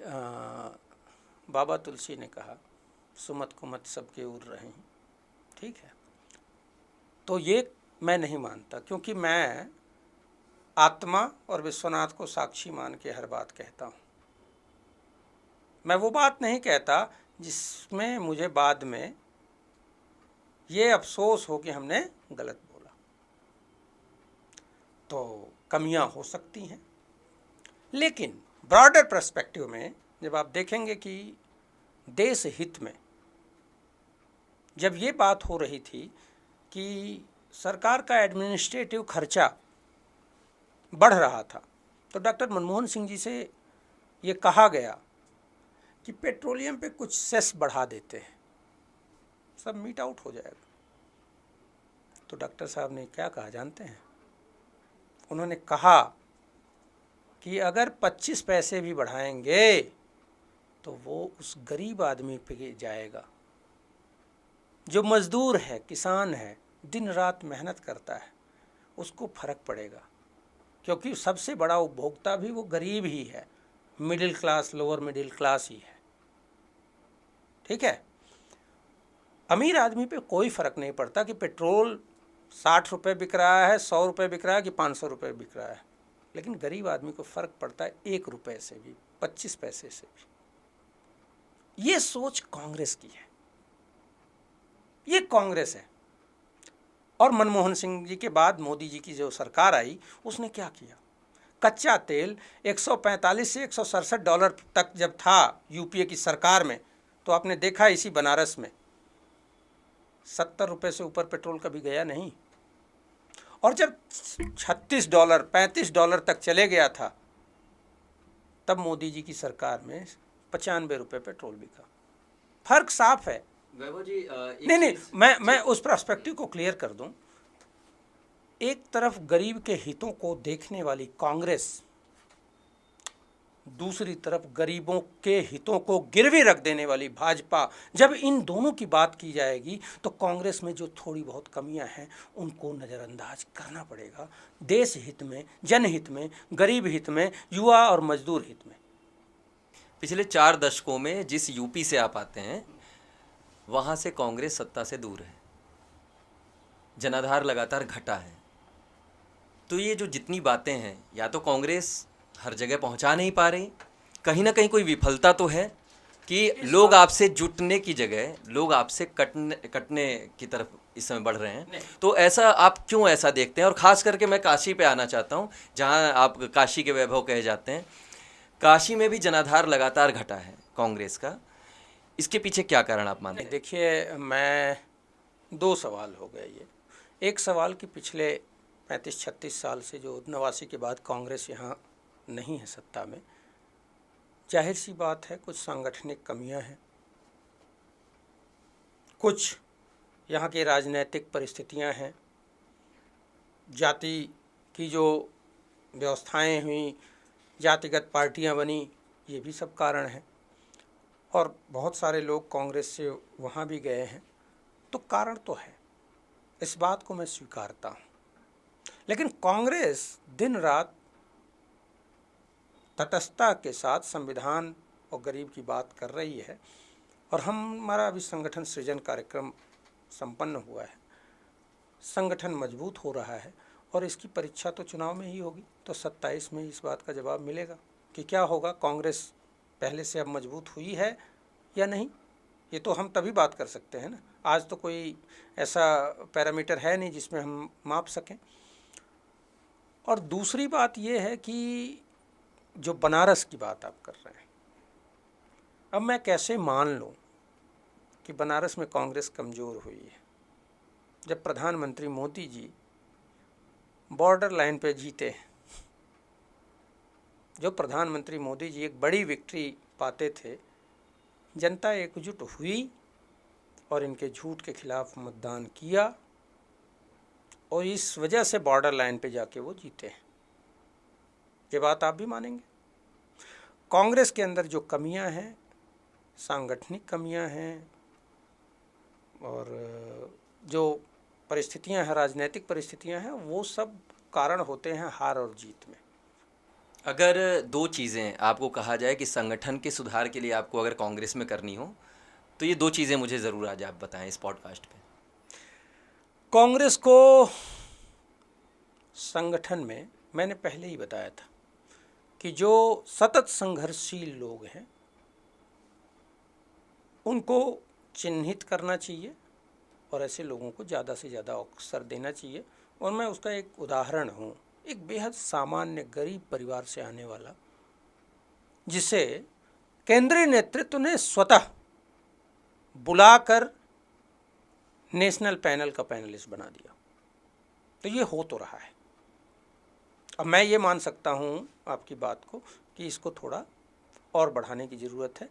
बाबा तुलसी ने कहा, सुमत कुमत सबके उड़ रहे हैं, ठीक है। तो ये मैं नहीं मानता, क्योंकि मैं आत्मा और विश्वनाथ को साक्षी मान के हर बात कहता हूँ। मैं वो बात नहीं कहता जिसमें मुझे बाद में ये अफसोस हो कि हमने गलत बोला। तो कमियां हो सकती हैं, लेकिन ब्रॉडर पर्सपेक्टिव में जब आप देखेंगे कि देश हित में जब ये बात हो रही थी कि सरकार का एडमिनिस्ट्रेटिव खर्चा बढ़ रहा था, तो डॉक्टर मनमोहन सिंह जी से ये कहा गया कि पेट्रोलियम पे कुछ सेस बढ़ा देते हैं, सब मीट आउट हो जाएगा। तो डॉक्टर साहब ने क्या कहा जानते हैं? उन्होंने कहा कि अगर 25 पैसे भी बढ़ाएंगे तो वो उस गरीब आदमी पे जाएगा, जो मज़दूर है, किसान है, दिन रात मेहनत करता है, उसको फ़र्क पड़ेगा, क्योंकि सबसे बड़ा उपभोक्ता भी वो गरीब ही है, middle class, lower middle class ही है, ठीक है। अमीर आदमी पे कोई फ़र्क नहीं पड़ता कि पेट्रोल 60 रुपये बिक रहा है, 100 रुपये बिक रहा है कि 500 रुपये बिक रहा है, लेकिन गरीब आदमी को फ़र्क पड़ता है 1 रुपये से भी, 25 पैसे से भी। ये सोच कांग्रेस की है, ये कांग्रेस है। और मनमोहन सिंह जी के बाद मोदी जी की जो सरकार आई, उसने क्या किया? कच्चा तेल 145 से $167 तक जब था यूपीए की सरकार में, तो आपने देखा इसी बनारस में 70 रुपये से ऊपर पेट्रोल कभी गया नहीं। और जब $36 $35 तक चले गया था, तब मोदी जी की सरकार में 95 रुपये पेट्रोल बिका। फर्क साफ है। वैभव जी नहीं, मैं उस पर्सपेक्टिव को क्लियर कर दूं। एक तरफ गरीब के हितों को देखने वाली कांग्रेस, दूसरी तरफ गरीबों के हितों को गिरवी रख देने वाली भाजपा, जब इन दोनों की बात की जाएगी तो कांग्रेस में जो थोड़ी बहुत कमियां हैं उनको नज़रअंदाज करना पड़ेगा। देश हित में, जनहित में, गरीब हित में, युवा और मजदूर हित में। पिछले 4 दशकों में जिस यूपी से आप आते हैं, वहाँ से कांग्रेस सत्ता से दूर है, जनाधार लगातार घटा है। तो ये जो जितनी बातें हैं, या तो कांग्रेस हर जगह पहुंचा नहीं पा रही, कहीं ना कहीं कोई विफलता तो है कि लोग आपसे जुटने की जगह लोग आपसे कटने की तरफ इस समय बढ़ रहे हैं। तो ऐसा आप क्यों ऐसा देखते हैं? और ख़ास करके मैं काशी पे आना चाहता हूँ, जहाँ आप काशी के वैभव कहे जाते हैं। काशी में भी जनाधार लगातार घटा है कांग्रेस का, इसके पीछे क्या कारण आप मानते हैं? देखिए, मैं 2 सवाल हो गए ये। एक सवाल कि पिछले 35-36 साल से जो 89 के बाद कांग्रेस यहाँ नहीं है सत्ता में, जाहिर सी बात है कुछ सांगठनिक कमियां हैं, कुछ यहाँ की राजनीतिक परिस्थितियां हैं, जाति की जो व्यवस्थाएं हुई, जातिगत पार्टियां बनी, ये भी सब कारण हैं। और बहुत सारे लोग कांग्रेस से वहाँ भी गए हैं, तो कारण तो है, इस बात को मैं स्वीकारता हूँ। लेकिन कांग्रेस दिन रात तटस्थता के साथ संविधान और गरीब की बात कर रही है। और हमारा अभी संगठन सृजन कार्यक्रम संपन्न हुआ है, संगठन मजबूत हो रहा है, और इसकी परीक्षा तो चुनाव में ही होगी। तो 27 में इस बात का जवाब मिलेगा कि क्या होगा, कांग्रेस पहले से अब मजबूत हुई है या नहीं। ये तो हम तभी बात कर सकते हैं ना, आज तो कोई ऐसा पैरामीटर है नहीं जिसमें हम माप सकें। और दूसरी बात ये है कि जो बनारस की बात आप कर रहे हैं, अब मैं कैसे मान लूं कि बनारस में कांग्रेस कमज़ोर हुई है, जब प्रधानमंत्री मोदी जी बॉर्डर लाइन पे जीते हैं। जो प्रधानमंत्री मोदी जी एक बड़ी विक्ट्री पाते थे, जनता एकजुट हुई और इनके झूठ के खिलाफ मतदान किया, और इस वजह से बॉर्डर लाइन पे जाके वो जीते हैं। ये बात आप भी मानेंगे। कांग्रेस के अंदर जो कमियां हैं, सांगठनिक कमियां हैं, और जो परिस्थितियां हैं, राजनीतिक परिस्थितियां हैं, वो सब कारण होते हैं हार और जीत में। अगर 2 चीज़ें आपको कहा जाए कि संगठन के सुधार के लिए आपको अगर कांग्रेस में करनी हो, तो ये 2 चीज़ें मुझे ज़रूर आज आप बताएं इस पॉडकास्ट पे। कांग्रेस को संगठन में मैंने पहले ही बताया था कि जो सतत संघर्षशील लोग हैं उनको चिन्हित करना चाहिए, और ऐसे लोगों को ज़्यादा से ज़्यादा अवसर देना चाहिए। और मैं उसका एक उदाहरण हूँ, एक बेहद सामान्य गरीब परिवार से आने वाला, जिसे केंद्रीय नेतृत्व ने स्वतः बुलाकर नेशनल पैनल का पैनलिस्ट बना दिया। तो ये हो तो रहा है। अब मैं ये मान सकता हूँ आपकी बात को कि इसको थोड़ा और बढ़ाने की ज़रूरत है,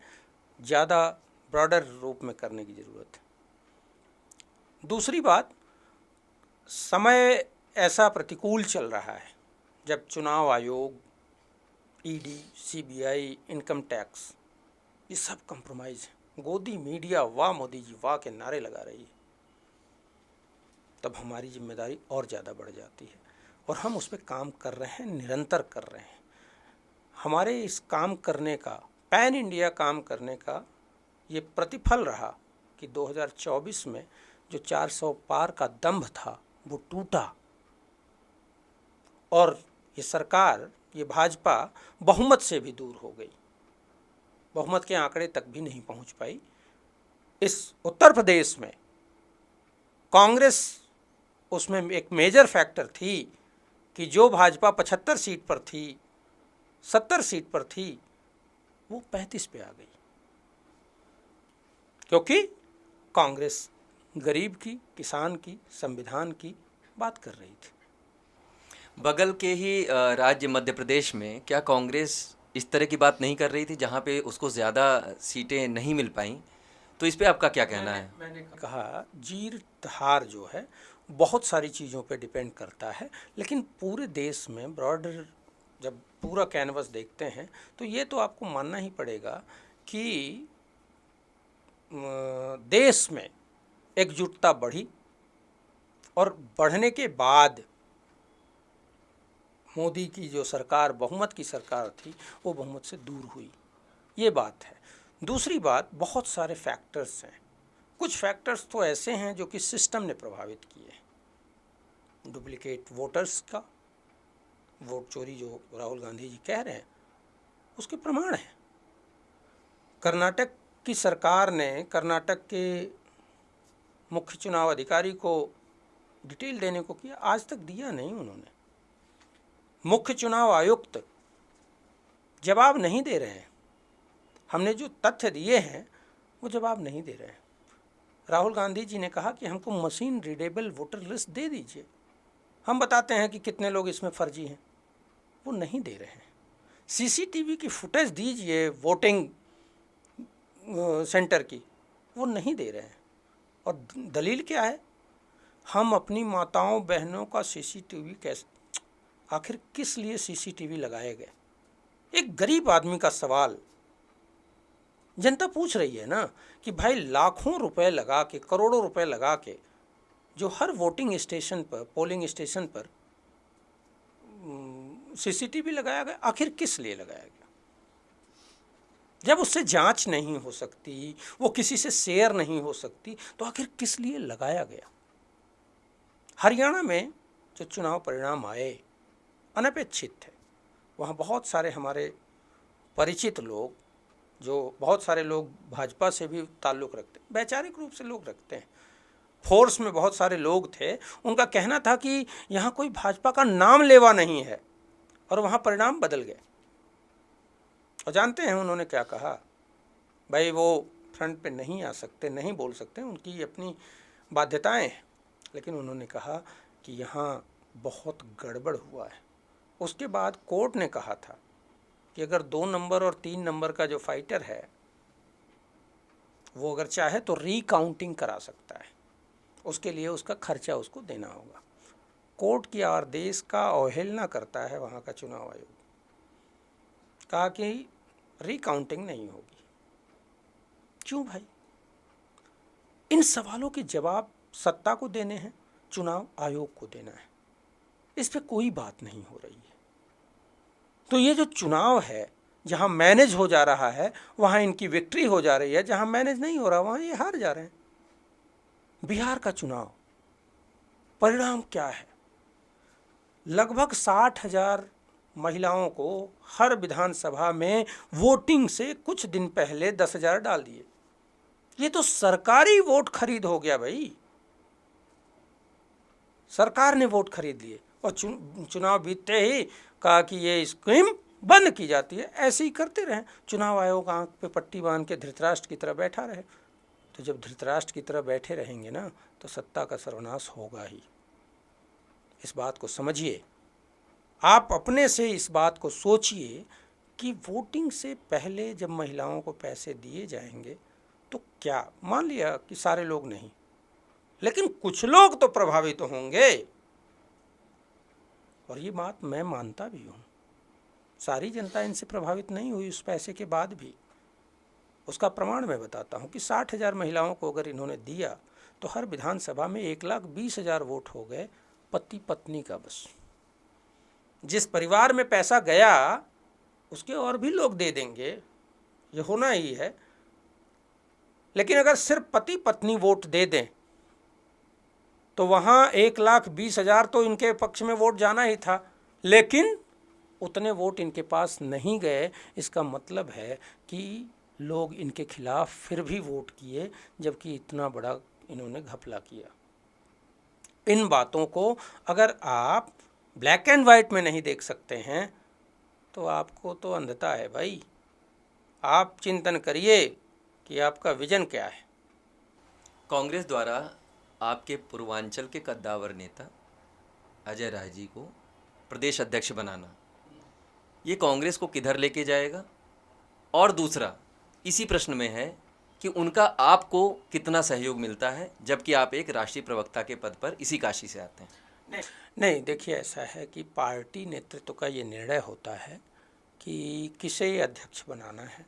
ज़्यादा ब्रॉडर रूप में करने की ज़रूरत है। दूसरी बात, समय ऐसा प्रतिकूल चल रहा है जब चुनाव आयोग, ईडी, सीबीआई, इनकम टैक्स, ये सब कंप्रोमाइज़ है। गोदी मीडिया वाह मोदी जी वाह के नारे लगा रही है, तब हमारी जिम्मेदारी और ज़्यादा बढ़ जाती है। और हम उस पर काम कर रहे हैं, निरंतर कर रहे हैं। हमारे इस काम करने का, पैन इंडिया काम करने का ये प्रतिफल रहा कि 2024 में जो 400 पार का दंभ था वो टूटा, और ये सरकार, ये भाजपा बहुमत से भी दूर हो गई, बहुमत के आंकड़े तक भी नहीं पहुंच पाई। इस उत्तर प्रदेश में कांग्रेस उसमें एक मेजर फैक्टर थी कि जो भाजपा 75 सीट पर थी, 70 सीट पर थी, वो 35 पे आ गई, क्योंकि कांग्रेस गरीब की, किसान की, संविधान की बात कर रही थी। बगल के ही राज्य मध्य प्रदेश में क्या कांग्रेस इस तरह की बात नहीं कर रही थी जहाँ पे उसको ज़्यादा सीटें नहीं मिल पाईं? तो इस पे आपका क्या कहना है? मैंने कहा जीत हार जो है बहुत सारी चीज़ों पे डिपेंड करता है, लेकिन पूरे देश में ब्रॉडर जब पूरा कैनवस देखते हैं तो ये तो आपको मानना ही पड़ेगा कि देश में एकजुटता बढ़ी और बढ़ने के बाद मोदी की जो सरकार, बहुमत की सरकार थी, वो बहुमत से दूर हुई, ये बात है। दूसरी बात, बहुत सारे फैक्टर्स हैं। कुछ फैक्टर्स तो ऐसे हैं जो कि सिस्टम ने प्रभावित किए। डुप्लीकेट वोटर्स का, वोट चोरी जो राहुल गांधी जी कह रहे हैं, उसके प्रमाण हैं। कर्नाटक की सरकार ने कर्नाटक के मुख्य चुनाव अधिकारी को डिटेल देने को किया, आज तक दिया नहीं उन्होंने। मुख्य चुनाव आयुक्त जवाब नहीं दे रहे हैं। हमने जो तथ्य दिए हैं वो जवाब नहीं दे रहे हैं। राहुल गांधी जी ने कहा कि हमको मशीन रीडेबल वोटर लिस्ट दे दीजिए, हम बताते हैं कि कितने लोग इसमें फर्जी हैं। वो नहीं दे रहे हैं। सीसीटीवी की फुटेज दीजिए वोटिंग सेंटर की, वो नहीं दे रहे हैं। और दलील क्या है? हम अपनी माताओं बहनों का सीसीटीवी कैसे, आखिर किस लिए सीसीटीवी लगाए गए? एक गरीब आदमी का सवाल जनता पूछ रही है ना कि भाई लाखों रुपए लगा के, करोड़ों रुपए लगा के जो हर वोटिंग स्टेशन पर, पोलिंग स्टेशन पर सीसीटीवी लगाया गया, आखिर किस लिए लगाया गया? जब उससे जांच नहीं हो सकती, वो किसी से शेयर नहीं हो सकती, तो आखिर किस लिए लगाया गया? हरियाणा में जो चुनाव परिणाम आए अनपेक्षित थे। वहाँ बहुत सारे हमारे परिचित लोग, जो बहुत सारे लोग भाजपा से भी ताल्लुक़ रखते, वैचारिक रूप से लोग रखते हैं, फोर्स में बहुत सारे लोग थे, उनका कहना था कि यहाँ कोई भाजपा का नाम लेवा नहीं है, और वहाँ परिणाम बदल गए। और जानते हैं उन्होंने क्या कहा? भाई वो फ्रंट पे नहीं आ सकते, नहीं बोल सकते, उनकी अपनी बाध्यताएं हैं, लेकिन उन्होंने कहा कि यहाँ बहुत गड़बड़ हुआ है। उसके बाद कोर्ट ने कहा था कि अगर 2 नंबर और 3 नंबर का जो फाइटर है वो अगर चाहे तो रीकाउंटिंग करा सकता है, उसके लिए उसका खर्चा उसको देना होगा। कोर्ट की आदेश का अवहेलना करता है वहाँ का चुनाव आयोग, कहा कि रीकाउंटिंग नहीं होगी। क्यों भाई? इन सवालों के जवाब सत्ता को देने हैं, चुनाव आयोग को देना है, इस पे कोई बात नहीं हो रही है। तो ये जो चुनाव है, जहाँ मैनेज हो जा रहा है वहाँ इनकी विक्ट्री हो जा रही है, जहाँ मैनेज नहीं हो रहा वहाँ ये हार जा रहे हैं। बिहार का चुनाव परिणाम क्या है? लगभग 60,000 महिलाओं को हर विधानसभा में वोटिंग से कुछ दिन पहले 10,000 डाल दिए। ये तो सरकारी वोट खरीद हो गया भाई, सरकार ने वोट खरीद लिए और चुनाव बीतते ही कहा कि ये स्कीम बंद की जाती है। ऐसे ही करते रहे, चुनाव आयोग आंख पे पट्टी बांध के धृतराष्ट्र की तरह बैठा रहे। तो जब धृतराष्ट्र की तरह बैठे रहेंगे ना, तो सत्ता का सर्वनाश होगा ही। इस बात को समझिए, आप अपने से इस बात को सोचिए कि वोटिंग से पहले जब महिलाओं को पैसे दिए जाएंगे तो क्या, मान लिया कि सारे लोग नहीं, लेकिन कुछ लोग तो प्रभावित होंगे। और ये बात मैं मानता भी हूँ, सारी जनता इनसे प्रभावित नहीं हुई उस पैसे के बाद भी। उसका प्रमाण मैं बताता हूँ कि 60,000 महिलाओं को अगर इन्होंने दिया तो हर विधानसभा में 1,20,000 वोट हो गए पति पत्नी का। बस जिस परिवार में पैसा गया उसके और भी लोग दे देंगे, ये होना ही है। लेकिन अगर सिर्फ पति पत्नी वोट दे दें तो वहाँ 1,20,000 तो इनके पक्ष में वोट जाना ही था, लेकिन उतने वोट इनके पास नहीं गए। इसका मतलब है कि लोग इनके खिलाफ फिर भी वोट किए, जबकि इतना बड़ा इन्होंने घपला किया। इन बातों को अगर आप ब्लैक एंड वाइट में नहीं देख सकते हैं तो आपको तो अंधता है भाई। आप चिंतन करिए कि आपका विजन क्या है। कांग्रेस द्वारा आपके पूर्वांचल के कद्दावर नेता अजय राय जी को प्रदेश अध्यक्ष बनाना, ये कांग्रेस को किधर लेके जाएगा? और दूसरा इसी प्रश्न में है कि उनका आपको कितना सहयोग मिलता है, जबकि आप एक राष्ट्रीय प्रवक्ता के पद पर इसी काशी से आते हैं? नहीं, देखिए ऐसा है कि पार्टी नेतृत्व का ये निर्णय होता है कि किसे अध्यक्ष बनाना है।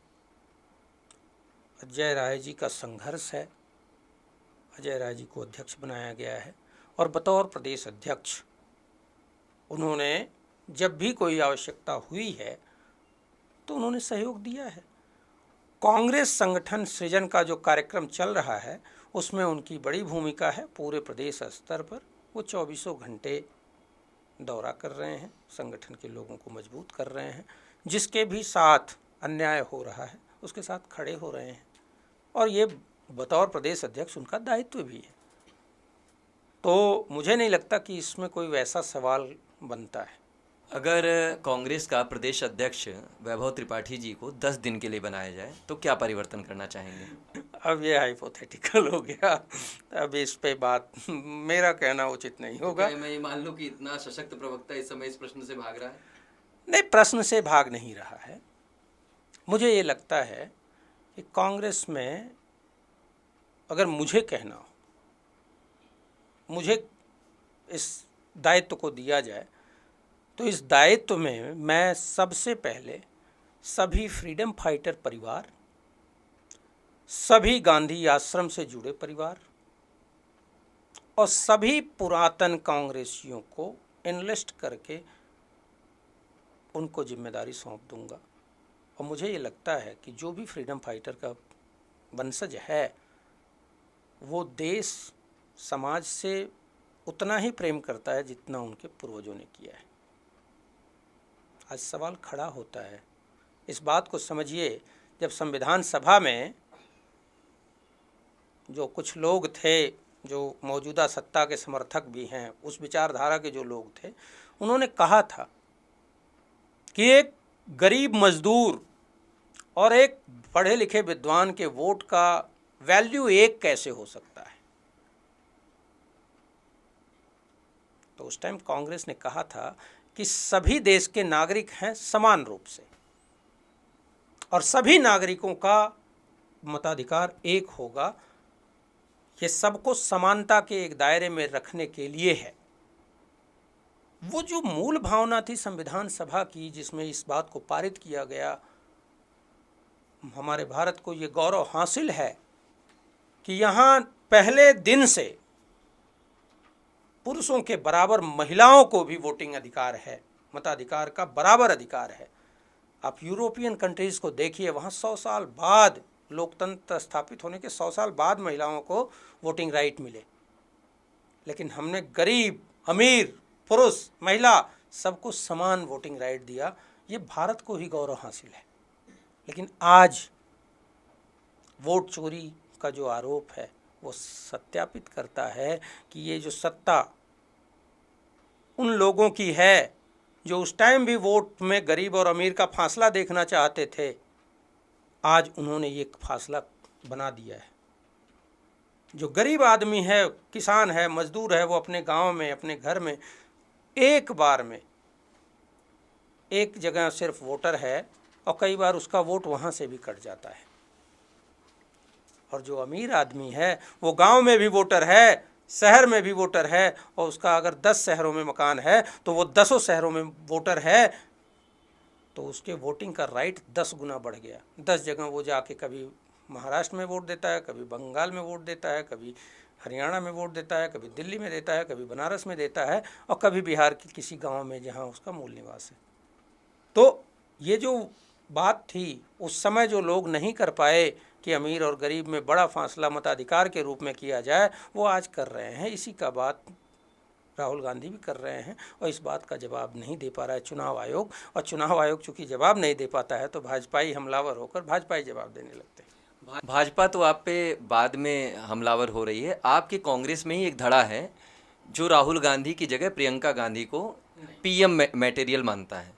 अजय राय जी का संघर्ष है, अजय राय जी को अध्यक्ष बनाया गया है और बतौर प्रदेश अध्यक्ष उन्होंने जब भी कोई आवश्यकता हुई है तो उन्होंने सहयोग दिया है। कांग्रेस संगठन सृजन का जो कार्यक्रम चल रहा है उसमें उनकी बड़ी भूमिका है। पूरे प्रदेश स्तर पर वो 24 घंटे दौरा कर रहे हैं, संगठन के लोगों को मजबूत कर रहे हैं, जिसके भी साथ अन्याय हो रहा है उसके साथ खड़े हो रहे हैं और ये बतौर प्रदेश अध्यक्ष उनका दायित्व भी है। तो मुझे नहीं लगता कि इसमें कोई वैसा सवाल बनता है। अगर कांग्रेस का प्रदेश अध्यक्ष वैभव त्रिपाठी जी को 10 दिन के लिए बनाया जाए तो क्या परिवर्तन करना चाहेंगे? अब ये हाइपोथेटिकल हो गया, अब इस पे बात मेरा कहना उचित नहीं होगा। मैं ये मान लूं कि इतना सशक्त प्रवक्ता इस समय इस प्रश्न से भाग रहा है? नहीं, प्रश्न से भाग नहीं रहा है। मुझे ये लगता है कि कांग्रेस में अगर मुझे कहना हो, मुझे इस दायित्व को दिया जाए तो इस दायित्व में मैं सबसे पहले सभी फ्रीडम फाइटर परिवार, सभी गांधी आश्रम से जुड़े परिवार और सभी पुरातन कांग्रेसियों को एनलिस्ट करके उनको जिम्मेदारी सौंप दूंगा। और मुझे ये लगता है कि जो भी फ्रीडम फाइटर का वंशज है वो देश समाज से उतना ही प्रेम करता है जितना उनके पूर्वजों ने किया है। आज सवाल खड़ा होता है, इस बात को समझिए, जब संविधान सभा में जो कुछ लोग थे जो मौजूदा सत्ता के समर्थक भी हैं, उस विचारधारा के जो लोग थे, उन्होंने कहा था कि एक गरीब मजदूर और एक पढ़े लिखे विद्वान के वोट का वैल्यू एक कैसे हो सकता है। तो उस टाइम कांग्रेस ने कहा था कि सभी देश के नागरिक हैं समान रूप से और सभी नागरिकों का मताधिकार एक होगा। ये सबको समानता के एक दायरे में रखने के लिए है। वो जो मूल भावना थी संविधान सभा की, जिसमें इस बात को पारित किया गया, हमारे भारत को ये गौरव हासिल है कि यहाँ पहले दिन से पुरुषों के बराबर महिलाओं को भी वोटिंग अधिकार है, मताधिकार का बराबर अधिकार है। आप यूरोपियन कंट्रीज को देखिए, वहाँ 100 साल बाद, लोकतंत्र स्थापित होने के 100 साल बाद महिलाओं को वोटिंग राइट मिले। लेकिन हमने गरीब, अमीर, पुरुष, महिला सबको समान वोटिंग राइट दिया। ये भारत को ही गौरव हासिल है। लेकिन आज वोट चोरी का जो आरोप है वो सत्यापित करता है कि ये जो सत्ता उन लोगों की है जो उस टाइम भी वोट में गरीब और अमीर का फासला देखना चाहते थे, आज उन्होंने ये फासला बना दिया है। जो गरीब आदमी है, किसान है, मजदूर है, वो अपने गांव में, अपने घर में एक बार में एक जगह सिर्फ वोटर है और कई बार उसका वोट वहाँ से भी कट जाता है। और जो अमीर आदमी है वो गांव में भी वोटर है, शहर में भी वोटर है, और उसका अगर 10 शहरों में मकान है तो वो 10 शहरों में वोटर है, तो उसके वोटिंग का राइट 10 गुना बढ़ गया। 10 जगह वो जाके कभी महाराष्ट्र में वोट देता है, कभी बंगाल में वोट देता है, कभी हरियाणा में वोट देता है, कभी दिल्ली में देता है, कभी बनारस में देता है, और कभी बिहार के किसी गाँव में जहाँ उसका मूल निवास है। तो ये जो बात थी उस समय, जो लोग नहीं कर पाए कि अमीर और गरीब में बड़ा फासला मताधिकार के रूप में किया जाए, वो आज कर रहे हैं। इसी का बात राहुल गांधी भी कर रहे हैं और इस बात का जवाब नहीं दे पा रहा है चुनाव आयोग। और चुनाव आयोग चूंकि जवाब नहीं दे पाता है तो भाजपाई हमलावर होकर भाजपाई जवाब देने लगते हैं। भाजपा तो आप पे बाद में हमलावर हो रही है। आपके कांग्रेस में ही एक धड़ा है जो राहुल गांधी की जगह प्रियंका गांधी को पीएम मटेरियल मानता है।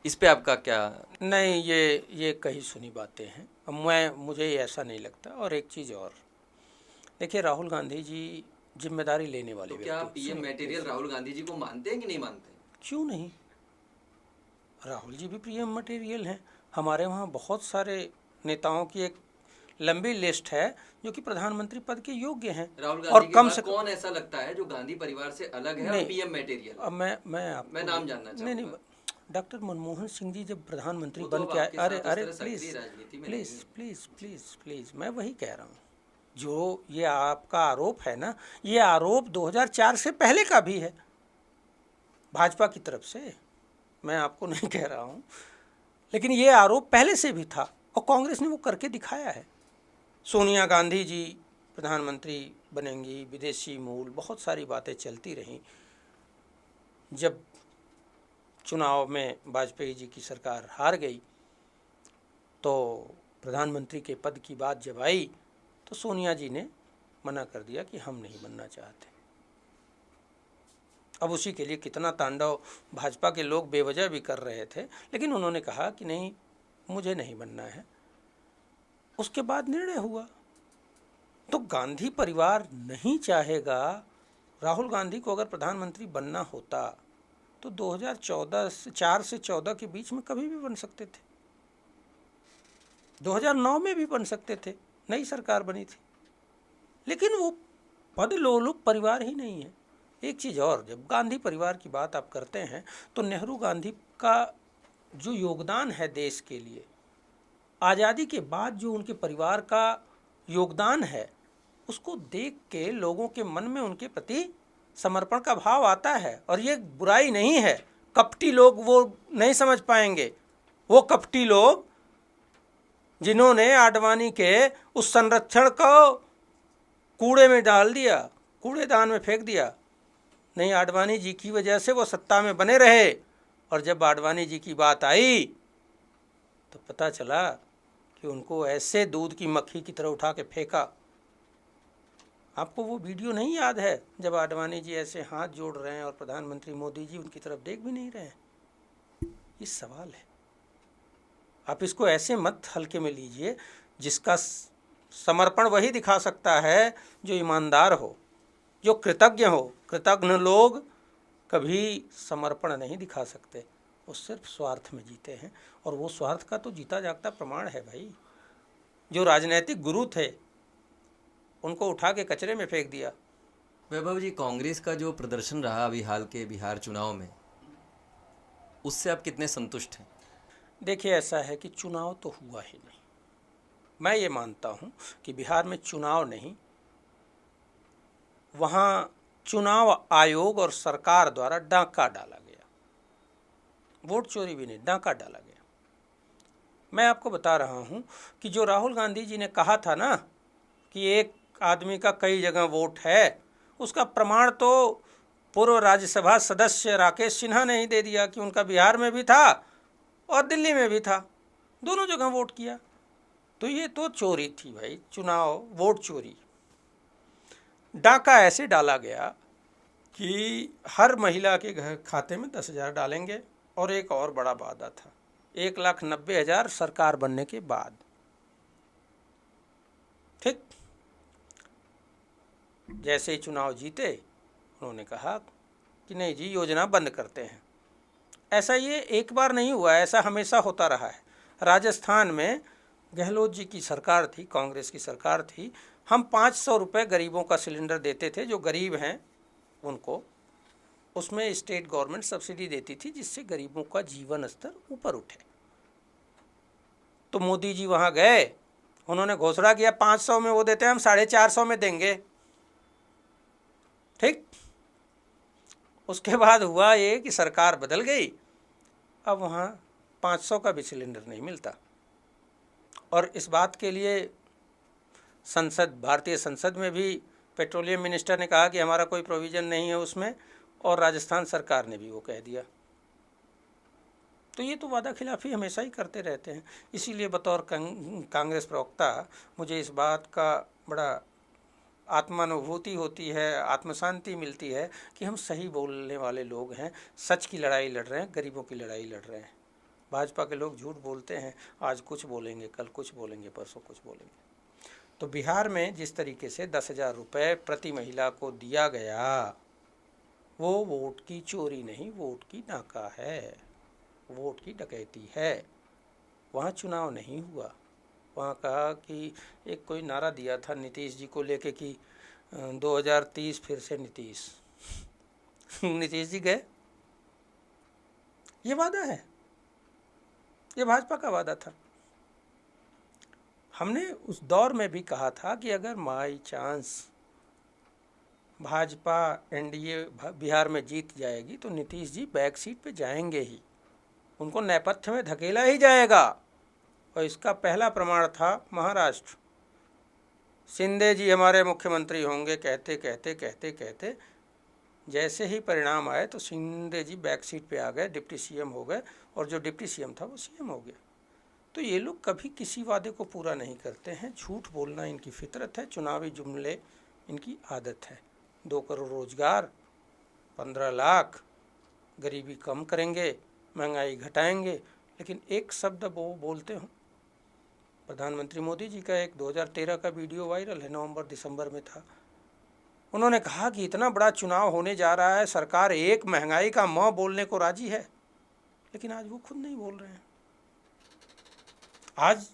इस पे आपका क्या? नहीं, ये कही सुनी बातें हैं। मुझे ऐसा नहीं लगता। और एक चीज़ और, देखिए राहुल गांधी जी जिम्मेदारी लेने वाले तो क्या व्यक्ति। पीएम सुनिए मटेरियल प्लीज। राहुल गांधी जी को मानते हैं कि नहीं मानते? क्यों नहीं, राहुल जी भी पीएम मटेरियल हैं। हमारे वहाँ बहुत सारे नेताओं की एक लंबी लिस्ट है जो कि प्रधानमंत्री पद के योग्य हैं। राहुल और गांधी के कम बाद से कौन ऐसा लगता है जो गांधी परिवार से अलग है और नहीं, पीएम मटेरियल? अब मैं आपको मैं नाम जानना नहीं नहीं, चाहूंगा। डॉक्टर मनमोहन सिंह जी जब प्रधानमंत्री वो तो बन अब के आए, आपके अरे साथ उस अरे तरह प्लीज सक्रिय राजनीति में प्लीज नहीं है। प्लीज प्लीज प्लीज, मैं वही कह रहा हूँ। जो ये आपका आरोप है ना, ये आरोप 2004 से पहले का भी है भाजपा की तरफ से, मैं आपको नहीं कह रहा हूँ। लेकिन ये आरोप पहले से भी था और कांग्रेस ने वो करके दिखाया है। सोनिया गांधी जी प्रधानमंत्री बनेंगी, विदेशी मूल, बहुत सारी बातें चलती रहीं। जब चुनाव में वाजपेयी जी की सरकार हार गई तो प्रधानमंत्री के पद की बात जब आई तो सोनिया जी ने मना कर दिया कि हम नहीं बनना चाहते। अब उसी के लिए कितना तांडव भाजपा के लोग बेवजह भी कर रहे थे, लेकिन उन्होंने कहा कि नहीं, मुझे नहीं बनना है। उसके बाद निर्णय हुआ। तो गांधी परिवार नहीं चाहेगा। राहुल गांधी को अगर प्रधानमंत्री बनना होता तो 2004 से 14 के बीच में कभी भी बन सकते थे, 2009 में भी बन सकते थे, नई सरकार बनी थी। लेकिन वो पद लोलुप परिवार ही नहीं है। एक चीज़ और, जब गांधी परिवार की बात आप करते हैं तो नेहरू गांधी का जो योगदान है देश के लिए, आज़ादी के बाद जो उनके परिवार का योगदान है, उसको देख के लोगों के मन में उनके प्रति समर्पण का भाव आता है। और ये बुराई नहीं है। कपटी लोग वो नहीं समझ पाएंगे। वो कपटी लोग जिन्होंने आडवाणी के उस संरक्षण को कूड़े में डाल दिया, कूड़ेदान में फेंक दिया। नहीं, आडवाणी जी की वजह से वो सत्ता में बने रहे। और जब आडवाणी जी की बात आई तो पता चला कि उनको ऐसे दूध की मक्खी की तरह उठा के फेंका। आपको वो वीडियो नहीं याद है जब आडवाणी जी ऐसे हाथ जोड़ रहे हैं और प्रधानमंत्री मोदी जी उनकी तरफ देख भी नहीं रहे हैं? ये सवाल है। आप इसको ऐसे मत हल्के में लीजिए। जिसका समर्पण वही दिखा सकता है जो ईमानदार हो, जो कृतज्ञ हो। कृतज्ञ लोग कभी समर्पण नहीं दिखा सकते, वो सिर्फ स्वार्थ में जीते हैं। और वो स्वार्थ का तो जीता जागता प्रमाण है भाई। जो राजनीतिक गुरु थे उनको उठा के कचरे में फेंक दिया। वैभव जी, कांग्रेस का जो प्रदर्शन रहा अभी हाल के बिहार चुनाव में, उससे आप कितने संतुष्ट हैं? देखिए, ऐसा है कि चुनाव तो हुआ ही नहीं। मैं ये मानता हूँ कि बिहार में चुनाव नहीं, वहाँ चुनाव आयोग और सरकार द्वारा डाका डाला गया। वोट चोरी भी नहीं, डाका डाला गया। मैं आपको बता रहा हूँ कि जो राहुल गांधी जी ने कहा था ना कि एक आदमी का कई जगह वोट है, उसका प्रमाण तो पूर्व राज्यसभा सदस्य राकेश सिन्हा ने ही दे दिया कि उनका बिहार में भी था और दिल्ली में भी था, दोनों जगह वोट किया। तो ये तो चोरी थी भाई, चुनाव वोट चोरी। डाका ऐसे डाला गया कि हर महिला के घर खाते में 10,000 डालेंगे। और एक और बड़ा वादा था, 1,90,000 सरकार बनने के बाद। ठीक, जैसे ही चुनाव जीते उन्होंने कहा कि नहीं जी, योजना बंद करते हैं। ऐसा ये एक बार नहीं हुआ, ऐसा हमेशा होता रहा है। राजस्थान में गहलोत जी की सरकार थी, कांग्रेस की सरकार थी। हम 500 रुपये गरीबों का सिलेंडर देते थे, जो गरीब हैं उनको। उसमें स्टेट गवर्नमेंट सब्सिडी देती थी जिससे गरीबों का जीवन स्तर ऊपर उठे। तो मोदी जी वहाँ गए, उन्होंने घोषणा किया 500 में वो देते हैं, हम 450 में देंगे। ठीक, उसके बाद हुआ ये कि सरकार बदल गई। अब वहाँ 500 का भी सिलेंडर नहीं मिलता। और इस बात के लिए भारतीय संसद में भी पेट्रोलियम मिनिस्टर ने कहा कि हमारा कोई प्रोविज़न नहीं है उसमें, और राजस्थान सरकार ने भी वो कह दिया। तो ये तो वादा खिलाफ़ी हमेशा ही करते रहते हैं। इसीलिए बतौर कांग्रेस प्रवक्ता मुझे इस बात का बड़ा आत्मानुभूति होती है, आत्मशांति मिलती है कि हम सही बोलने वाले लोग हैं, सच की लड़ाई लड़ रहे हैं, गरीबों की लड़ाई लड़ रहे हैं। भाजपा के लोग झूठ बोलते हैं, आज कुछ बोलेंगे, कल कुछ बोलेंगे, परसों कुछ बोलेंगे। तो बिहार में जिस तरीके से 10,000 रुपये प्रति महिला को दिया गया, वो वोट की चोरी नहीं, वोट की नाका है, वोट की डकैती है। वहाँ चुनाव नहीं हुआ। वहाँ कहा कि एक कोई नारा दिया था नीतीश जी को लेके कि 2030 फिर से नीतीश। नीतीश जी गए? ये वादा है, ये भाजपा का वादा था। हमने उस दौर में भी कहा था कि अगर by chance Bhajpa NDA Bihar में जीत जाएगी तो नीतीश जी बैक सीट पे जाएंगे ही, उनको नेपथ्य में धकेला ही जाएगा। और इसका पहला प्रमाण था महाराष्ट्र। शिंदे जी हमारे मुख्यमंत्री होंगे कहते कहते कहते कहते जैसे ही परिणाम आए तो शिंदे जी बैक सीट पे आ गए, डिप्टी सीएम हो गए, और जो डिप्टी सीएम था वो सीएम हो गया। तो ये लोग कभी किसी वादे को पूरा नहीं करते हैं। झूठ बोलना इनकी फितरत है, चुनावी जुमले इनकी आदत है। 2 करोड़ रोजगार, 15 लाख, गरीबी कम करेंगे, महंगाई घटाएंगे, लेकिन एक शब्द वो बोलते हो। प्रधानमंत्री मोदी जी का एक 2013 का वीडियो वायरल है, नवंबर दिसंबर में था। उन्होंने कहा कि इतना बड़ा चुनाव होने जा रहा है, सरकार एक महंगाई का म बोलने को राजी है, लेकिन आज वो खुद नहीं बोल रहे हैं। आज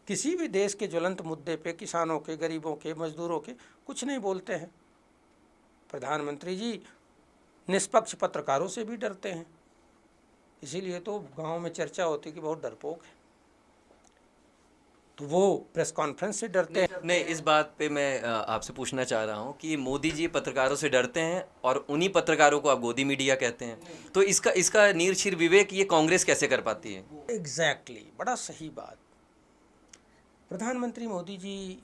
किसी भी देश के ज्वलंत मुद्दे पे किसानों के, गरीबों के, मजदूरों के कुछ नहीं बोलते हैं। प्रधानमंत्री जी निष्पक्ष पत्रकारों से भी डरते हैं, इसीलिए तो गांव में चर्चा होती है कि बहुत डरपोक है। तो वो प्रेस कॉन्फ्रेंस से डरते हैं। नहीं, इस बात पे मैं आपसे पूछना चाह रहा हूँ कि मोदी जी पत्रकारों से डरते हैं और उन्हीं पत्रकारों को आप गोदी मीडिया कहते हैं, तो इसका नीरशिर विवेक ये कांग्रेस कैसे कर पाती है? एग्जैक्टली, बड़ा सही बात। प्रधानमंत्री मोदी जी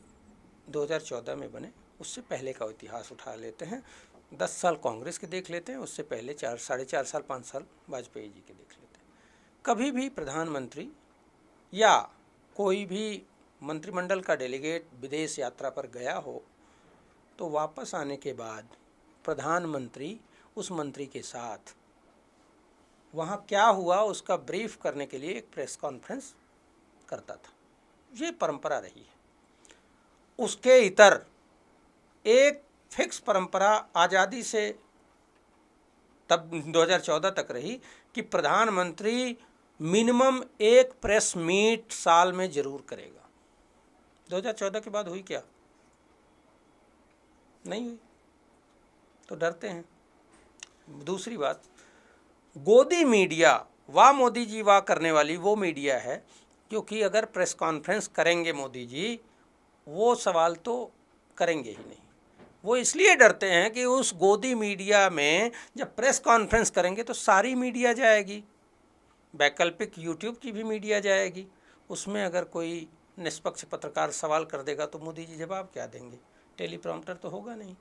2014 में बने, उससे पहले का इतिहास उठा लेते हैं। 10 साल कांग्रेस के देख लेते हैं, उससे पहले 4-4.5 साल 5 साल वाजपेयी जी के देख लेते हैं। कभी भी प्रधानमंत्री या कोई भी मंत्रिमंडल का डेलीगेट विदेश यात्रा पर गया हो तो वापस आने के बाद प्रधानमंत्री उस मंत्री के साथ वहाँ क्या हुआ उसका ब्रीफ करने के लिए एक प्रेस कॉन्फ्रेंस करता था। ये परंपरा रही है। उसके इतर एक फिक्स परंपरा आज़ादी से तब 2014 तक रही कि प्रधानमंत्री मिनिमम एक प्रेस मीट साल में जरूर करेगा। 2014 के बाद हुई क्या? नहीं हुई, तो डरते हैं। दूसरी बात, गोदी मीडिया, वाह मोदी जी वाह करने वाली वो मीडिया है क्योंकि अगर प्रेस कॉन्फ्रेंस करेंगे मोदी जी, वो सवाल तो करेंगे ही नहीं। वो इसलिए डरते हैं कि उस गोदी मीडिया में जब प्रेस कॉन्फ्रेंस करेंगे तो सारी मीडिया जाएगी, वैकल्पिक यूट्यूब की भी मीडिया जाएगी। उसमें अगर कोई निष्पक्ष पत्रकार सवाल कर देगा तो मोदी जी जवाब क्या देंगे? टेलीप्रॉम्प्टर तो होगा नहीं।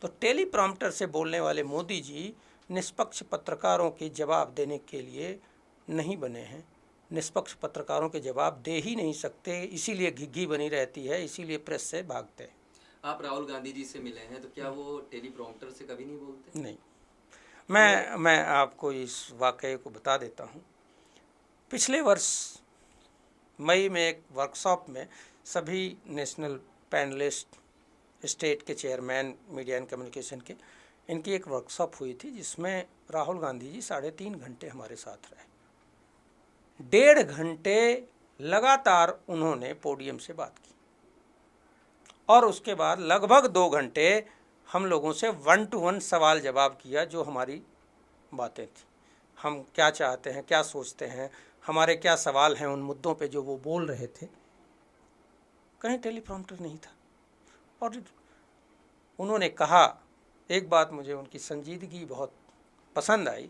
तो टेलीप्रॉम्प्टर से बोलने वाले मोदी जी निष्पक्ष पत्रकारों के जवाब देने के लिए नहीं बने हैं। निष्पक्ष पत्रकारों के जवाब दे ही नहीं सकते, इसीलिए घिघी बनी रहती है, इसीलिए प्रेस से भागते हैं। आप राहुल गांधी जी से मिले हैं, तो क्या वो टेलीप्रॉम्प्टर से कभी नहीं बोलते? नहीं। मैं आपको इस वाक़ये को बता देता हूँ। पिछले वर्ष मई में एक वर्कशॉप में सभी नेशनल पैनलिस्ट, स्टेट के चेयरमैन मीडिया एंड कम्युनिकेशन के, इनकी एक वर्कशॉप हुई थी जिसमें राहुल गांधी जी 3.5 घंटे हमारे साथ रहे। 1.5 घंटे लगातार उन्होंने पोडियम से बात की और उसके बाद लगभग 2 घंटे हम लोगों से 1-to-1 सवाल जवाब किया। जो हमारी बातें थी, हम क्या चाहते हैं, क्या सोचते हैं, हमारे क्या सवाल हैं उन मुद्दों पे जो वो बोल रहे थे। कहीं टेलीप्रॉम्प्टर नहीं था। और उन्होंने कहा, एक बात मुझे उनकी संजीदगी बहुत पसंद आई।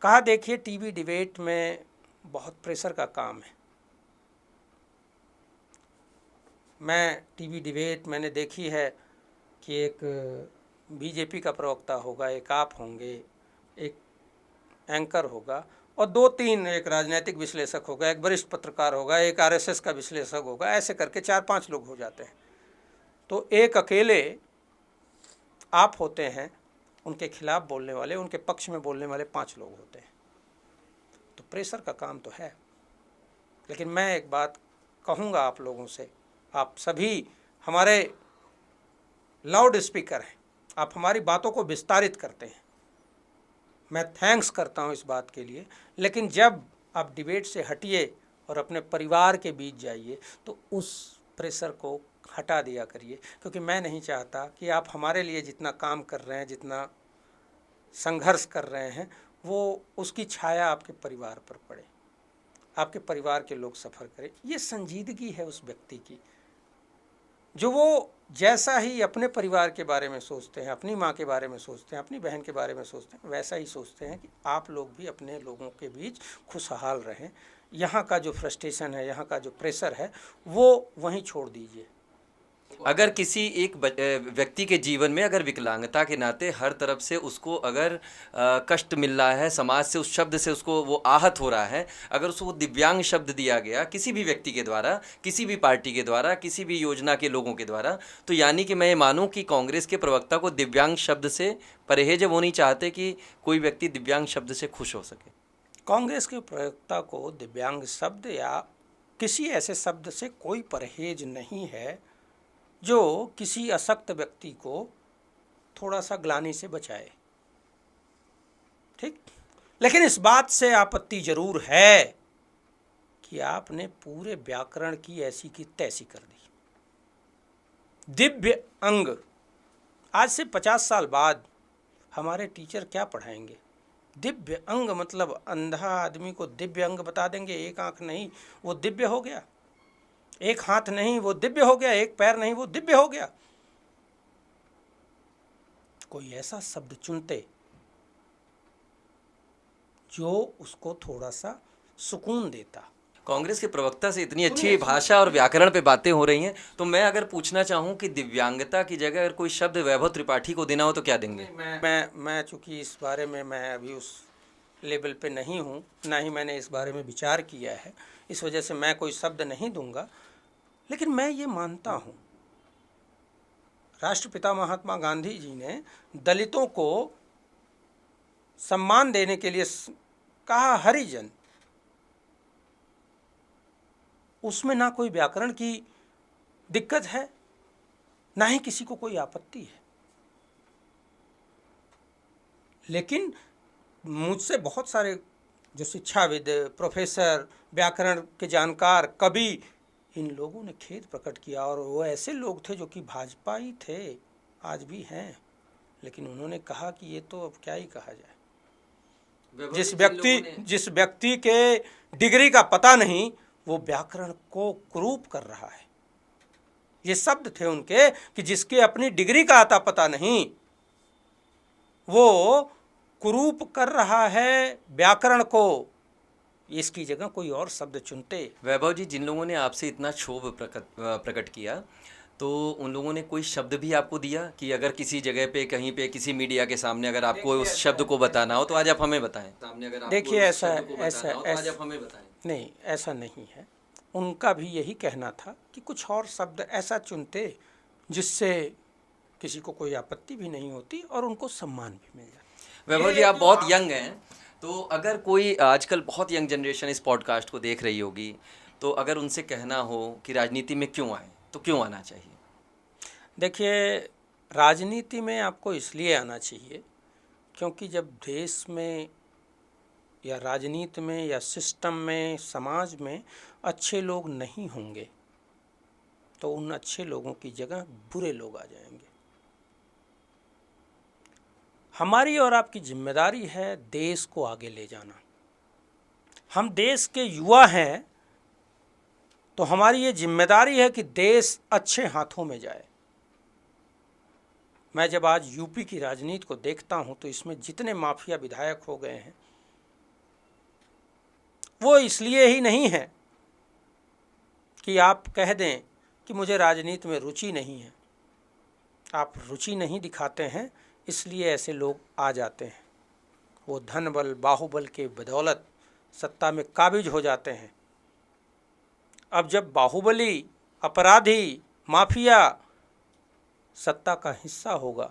कहा, देखिए टीवी डिबेट में बहुत प्रेशर का काम है। मैं टीवी डिबेट मैंने देखी है कि एक बीजेपी का प्रवक्ता होगा, एक आप होंगे, एक एंकर होगा और 2-3 एक राजनीतिक विश्लेषक होगा, एक वरिष्ठ पत्रकार होगा, एक आरएसएस का विश्लेषक होगा, ऐसे करके 4-5 लोग हो जाते हैं। तो एक अकेले आप होते हैं, उनके खिलाफ बोलने वाले, उनके पक्ष में बोलने वाले 5 लोग होते हैं। तो प्रेशर का काम तो है। लेकिन मैं एक बात कहूँगा आप लोगों से, आप सभी हमारे लाउड स्पीकर हैं, आप हमारी बातों को विस्तारित करते हैं, मैं थैंक्स करता हूँ इस बात के लिए। लेकिन जब आप डिबेट से हटिए और अपने परिवार के बीच जाइए तो उस प्रेशर को हटा दिया करिए, क्योंकि मैं नहीं चाहता कि आप हमारे लिए जितना काम कर रहे हैं, जितना संघर्ष कर रहे हैं, वो उसकी छाया आपके परिवार पर पड़े, आपके परिवार के लोग सफ़र करें। ये संजीदगी है उस व्यक्ति की, जो वो जैसा ही अपने परिवार के बारे में सोचते हैं, अपनी माँ के बारे में सोचते हैं, अपनी बहन के बारे में सोचते हैं, वैसा ही सोचते हैं कि आप लोग भी अपने लोगों के बीच खुशहाल रहें। यहाँ का जो फ्रस्ट्रेशन है, यहाँ का जो प्रेशर है, वो वहीं छोड़ दीजिए। अगर किसी एक व्यक्ति के जीवन में अगर विकलांगता के नाते हर तरफ से उसको अगर कष्ट मिल रहा है, समाज से उस शब्द से उसको वो आहत हो रहा है, अगर उसको दिव्यांग शब्द दिया गया किसी भी व्यक्ति के द्वारा, किसी भी पार्टी के द्वारा, किसी भी योजना के लोगों के द्वारा, तो यानी कि मैं ये मानूं कि कांग्रेस के प्रवक्ता को दिव्यांग शब्द से परहेज, वो नहीं चाहते कि कोई व्यक्ति दिव्यांग शब्द से खुश हो सके। कांग्रेस के प्रवक्ता को दिव्यांग शब्द या किसी ऐसे शब्द से कोई परहेज नहीं है जो किसी अशक्त व्यक्ति को थोड़ा सा ग्लानि से बचाए। ठीक, लेकिन इस बात से आपत्ति जरूर है कि आपने पूरे व्याकरण की ऐसी की तैसी कर दी। दिव्य अंग, आज से 50 साल बाद हमारे टीचर क्या पढ़ाएंगे? दिव्य अंग मतलब अंधा आदमी को दिव्य अंग बता देंगे। एक आंख नहीं वो दिव्य हो गया, एक हाथ नहीं वो दिव्य हो गया, एक पैर नहीं वो दिव्य हो गया। कोई ऐसा शब्द चुनते जो उसको थोड़ा सा सुकून देता। कांग्रेस के प्रवक्ता से इतनी अच्छी भाषा और व्याकरण पे बातें हो रही हैं, तो मैं अगर पूछना चाहूँ कि दिव्यांगता की जगह अगर कोई शब्द वैभव त्रिपाठी को देना हो तो क्या देंगे? मैं चूँकि इस बारे में मैं अभी उस लेवल पे नहीं हूँ, ना ही मैंने इस बारे में विचार किया है, इस वजह से मैं कोई शब्द नहीं दूंगा। लेकिन मैं ये मानता हूँ, राष्ट्रपिता महात्मा गांधी जी ने दलितों को सम्मान देने के लिए कहा हरिजन, उसमें ना कोई व्याकरण की दिक्कत है, ना ही किसी को कोई आपत्ति है। लेकिन मुझसे बहुत सारे जो शिक्षाविद, प्रोफेसर, व्याकरण के जानकार, कवि, इन लोगों ने खेद प्रकट किया, और वो ऐसे लोग थे जो कि भाजपा ही थे, आज भी हैं, लेकिन उन्होंने कहा कि ये तो अब क्या ही कहा जाए। जिस व्यक्ति के डिग्री का पता नहीं वो व्याकरण को कुरूप कर रहा है। ये शब्द थे उनके कि जिसके अपनी डिग्री का आता पता नहीं वो कुरूप कर रहा है व्याकरण को, इसकी जगह कोई और शब्द चुनते। वैभव जी, जिन लोगों ने आपसे इतना क्षोभ प्रकट किया, तो उन लोगों ने कोई शब्द भी आपको दिया कि अगर किसी जगह पे, कहीं पे, किसी मीडिया के सामने अगर आपको उस शब्द को बताना हो तो आज आप हमें बताएं। सामने अगर आपको देखिए, ऐसा आज आप हमें बताएं। नहीं, ऐसा नहीं है। उनका भी यही कहना था कि कुछ और शब्द ऐसा चुनते जिससे किसी को कोई आपत्ति भी नहीं होती और उनको सम्मान भी मिल जाता। वैभव जी, आप बहुत यंग हैं, तो अगर कोई आजकल बहुत यंग जनरेशन इस पॉडकास्ट को देख रही होगी, तो अगर उनसे कहना हो कि राजनीति में क्यों आए, तो क्यों आना चाहिए? देखिए, राजनीति में आपको इसलिए आना चाहिए क्योंकि जब देश में या राजनीति में या सिस्टम में, समाज में अच्छे लोग नहीं होंगे तो उन अच्छे लोगों की जगह बुरे लोग आ जाएंगे। हमारी और आपकी जिम्मेदारी है देश को आगे ले जाना। हम देश के युवा हैं तो हमारी ये जिम्मेदारी है कि देश अच्छे हाथों में जाए। मैं जब आज यूपी की राजनीति को देखता हूं तो इसमें जितने माफिया विधायक हो गए हैं वो इसलिए ही नहीं है कि आप कह दें कि मुझे राजनीति में रुचि नहीं है। आप रुचि नहीं दिखाते हैं इसलिए ऐसे लोग आ जाते हैं। वो धन बल, बाहुबल के बदौलत सत्ता में काबिज हो जाते हैं। अब जब बाहुबली, अपराधी, माफिया सत्ता का हिस्सा होगा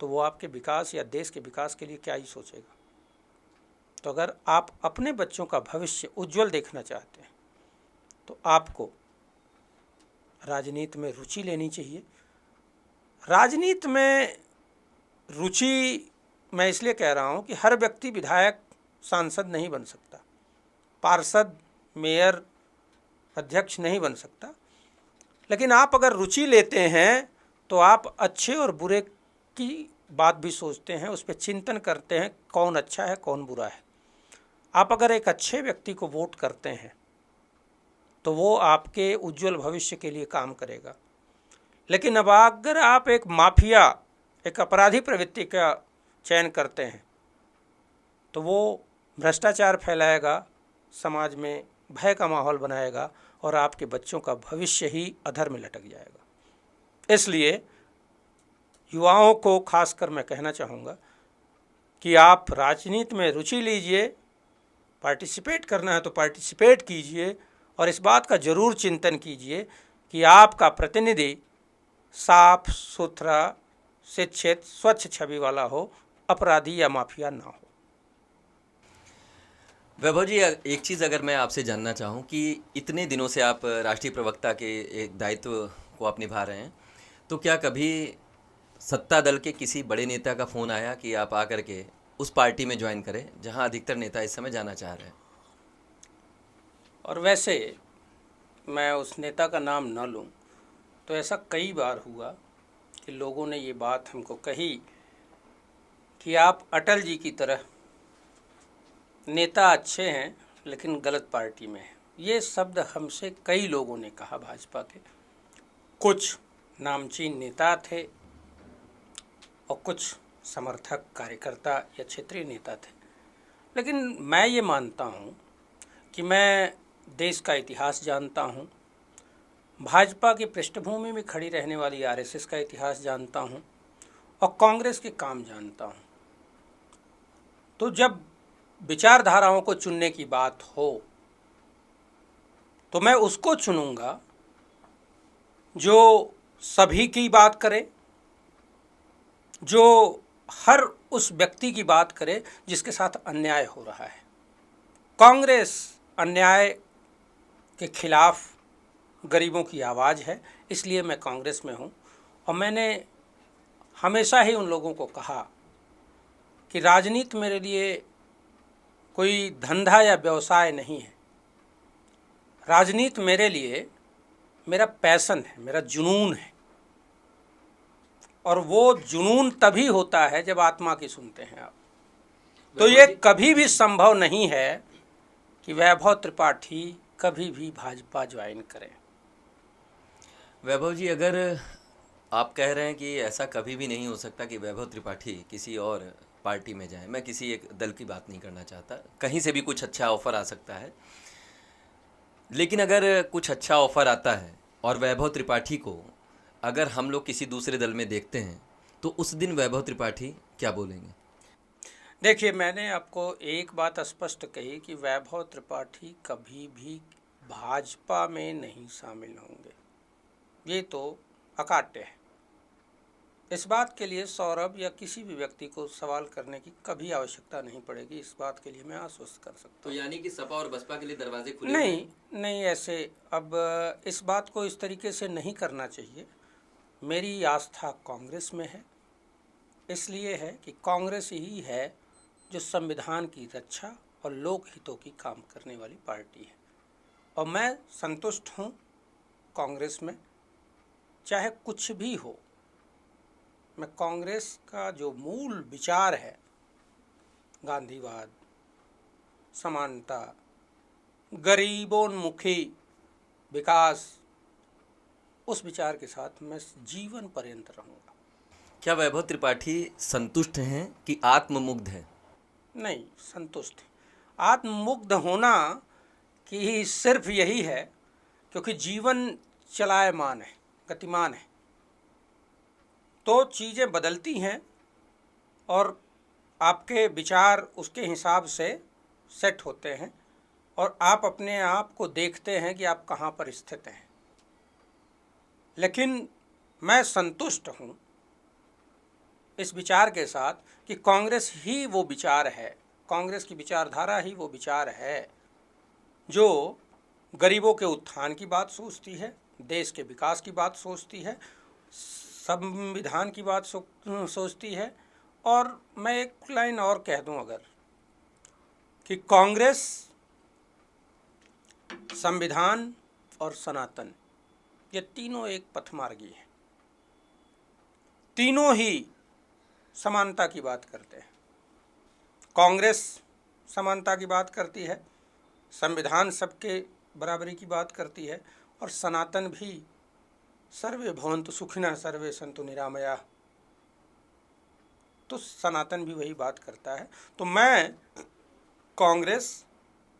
तो वो आपके विकास या देश के विकास के लिए क्या ही सोचेगा। तो अगर आप अपने बच्चों का भविष्य उज्जवल देखना चाहते हैं तो आपको राजनीति में रुचि लेनी चाहिए। राजनीति में रुचि मैं इसलिए कह रहा हूँ कि हर व्यक्ति विधायक सांसद नहीं बन सकता, पार्षद, मेयर, अध्यक्ष नहीं बन सकता, लेकिन आप अगर रुचि लेते हैं तो आप अच्छे और बुरे की बात भी सोचते हैं, उस पर चिंतन करते हैं कौन अच्छा है कौन बुरा है। आप अगर एक अच्छे व्यक्ति को वोट करते हैं तो वो आपके उज्जवल भविष्य के लिए काम करेगा। लेकिन अब अगर आप एक माफिया, एक अपराधी प्रवृत्ति का चयन करते हैं तो वो भ्रष्टाचार फैलाएगा, समाज में भय का माहौल बनाएगा और आपके बच्चों का भविष्य ही अधर में लटक जाएगा। इसलिए युवाओं को खासकर मैं कहना चाहूँगा कि आप राजनीति में रुचि लीजिए, पार्टिसिपेट करना है तो पार्टिसिपेट कीजिए और इस बात का ज़रूर चिंतन कीजिए कि आपका प्रतिनिधि साफ सुथरा, शिक्षित, स्वच्छ छवि वाला हो, अपराधी या माफिया ना हो। वैभव जी, एक चीज़ अगर मैं आपसे जानना चाहूँ कि इतने दिनों से आप राष्ट्रीय प्रवक्ता के एक दायित्व को आप निभा रहे हैं, तो क्या कभी सत्ता दल के किसी बड़े नेता का फ़ोन आया कि आप आकर के उस पार्टी में ज्वाइन करें जहां अधिकतर नेता इस समय जाना चाह रहे हैं? और वैसे मैं उस नेता का नाम न लूं तो ऐसा कई बार हुआ कि लोगों ने ये बात हमको कही कि आप अटल जी की तरह नेता अच्छे हैं लेकिन गलत पार्टी में हैं। ये शब्द हमसे कई लोगों ने कहा, भाजपा के कुछ नामचीन नेता थे और कुछ समर्थक, कार्यकर्ता या क्षेत्रीय नेता थे। लेकिन मैं ये मानता हूँ कि मैं देश का इतिहास जानता हूँ, भाजपा की पृष्ठभूमि में खड़ी रहने वाली आरएसएस का इतिहास जानता हूँ और कांग्रेस के काम जानता हूँ। तो जब विचारधाराओं को चुनने की बात हो तो मैं उसको चुनूंगा जो सभी की बात करे, जो हर उस व्यक्ति की बात करे जिसके साथ अन्याय हो रहा है। कांग्रेस अन्याय के खिलाफ गरीबों की आवाज़ है, इसलिए मैं कांग्रेस में हूँ। और मैंने हमेशा ही उन लोगों को कहा कि राजनीति मेरे लिए कोई धंधा या व्यवसाय नहीं है। राजनीति मेरे लिए मेरा पैशन है, मेरा जुनून है। और वो जुनून तभी होता है जब आत्मा की सुनते हैं आप। तो ये कभी भी संभव नहीं है कि वैभव त्रिपाठी कभी भी भाजपा ज्वाइन करें। वैभव जी, अगर आप कह रहे हैं कि ऐसा कभी भी नहीं हो सकता कि वैभव त्रिपाठी किसी और पार्टी में जाए, मैं किसी एक दल की बात नहीं करना चाहता, कहीं से भी कुछ अच्छा ऑफर आ सकता है, लेकिन अगर कुछ अच्छा ऑफर आता है और वैभव त्रिपाठी को अगर हम लोग किसी दूसरे दल में देखते हैं तो उस दिन वैभव त्रिपाठी क्या बोलेंगे? देखिए, मैंने आपको एक बात स्पष्ट कही कि वैभव त्रिपाठी कभी भी भाजपा में नहीं शामिल होंगे। ये तो अकाट्य है। इस बात के लिए सौरभ या किसी भी व्यक्ति को सवाल करने की कभी आवश्यकता नहीं पड़ेगी। इस बात के लिए मैं आश्वस्त कर सकता हूँ। तो यानी कि सपा और बसपा के लिए दरवाजे खुले नहीं, नहीं, ऐसे अब इस बात को इस तरीके से नहीं करना चाहिए। मेरी आस्था कांग्रेस में है, इसलिए है कि कांग्रेस ही है जो संविधान की रक्षा और लोक हितों की काम करने वाली पार्टी है। और मैं संतुष्ट हूँ कांग्रेस में, चाहे कुछ भी हो। मैं कांग्रेस का जो मूल विचार है, गांधीवाद, समानता, गरीबोन्मुखी विकास, उस विचार के साथ मैं जीवन पर्यंत रहूँगा। क्या वैभव त्रिपाठी संतुष्ट हैं कि आत्ममुग्ध हैं? नहीं, संतुष्ट है। आत्ममुग्ध होना की सिर्फ यही है क्योंकि जीवन चलायमान है, गतिमान है, तो चीज़ें बदलती हैं और आपके विचार उसके हिसाब से सेट होते हैं और आप अपने आप को देखते हैं कि आप कहाँ पर स्थित हैं। लेकिन मैं संतुष्ट हूँ इस विचार के साथ कि कांग्रेस ही वो विचार है, कांग्रेस की विचारधारा ही वो विचार है जो गरीबों के उत्थान की बात सोचती है, देश के विकास की बात सोचती है, संविधान की बात सोचती है। और मैं एक लाइन और कह दूं अगर, कि कांग्रेस, संविधान और सनातन, ये तीनों एक पथमार्गी है, तीनों ही समानता की बात करते हैं। कांग्रेस समानता की बात करती है, संविधान सबके बराबरी की बात करती है, और सनातन भी सर्वे भवन्तु सुखिनः सर्वे सन्तु निरामयाः, तो सनातन भी वही बात करता है। तो मैं कांग्रेस,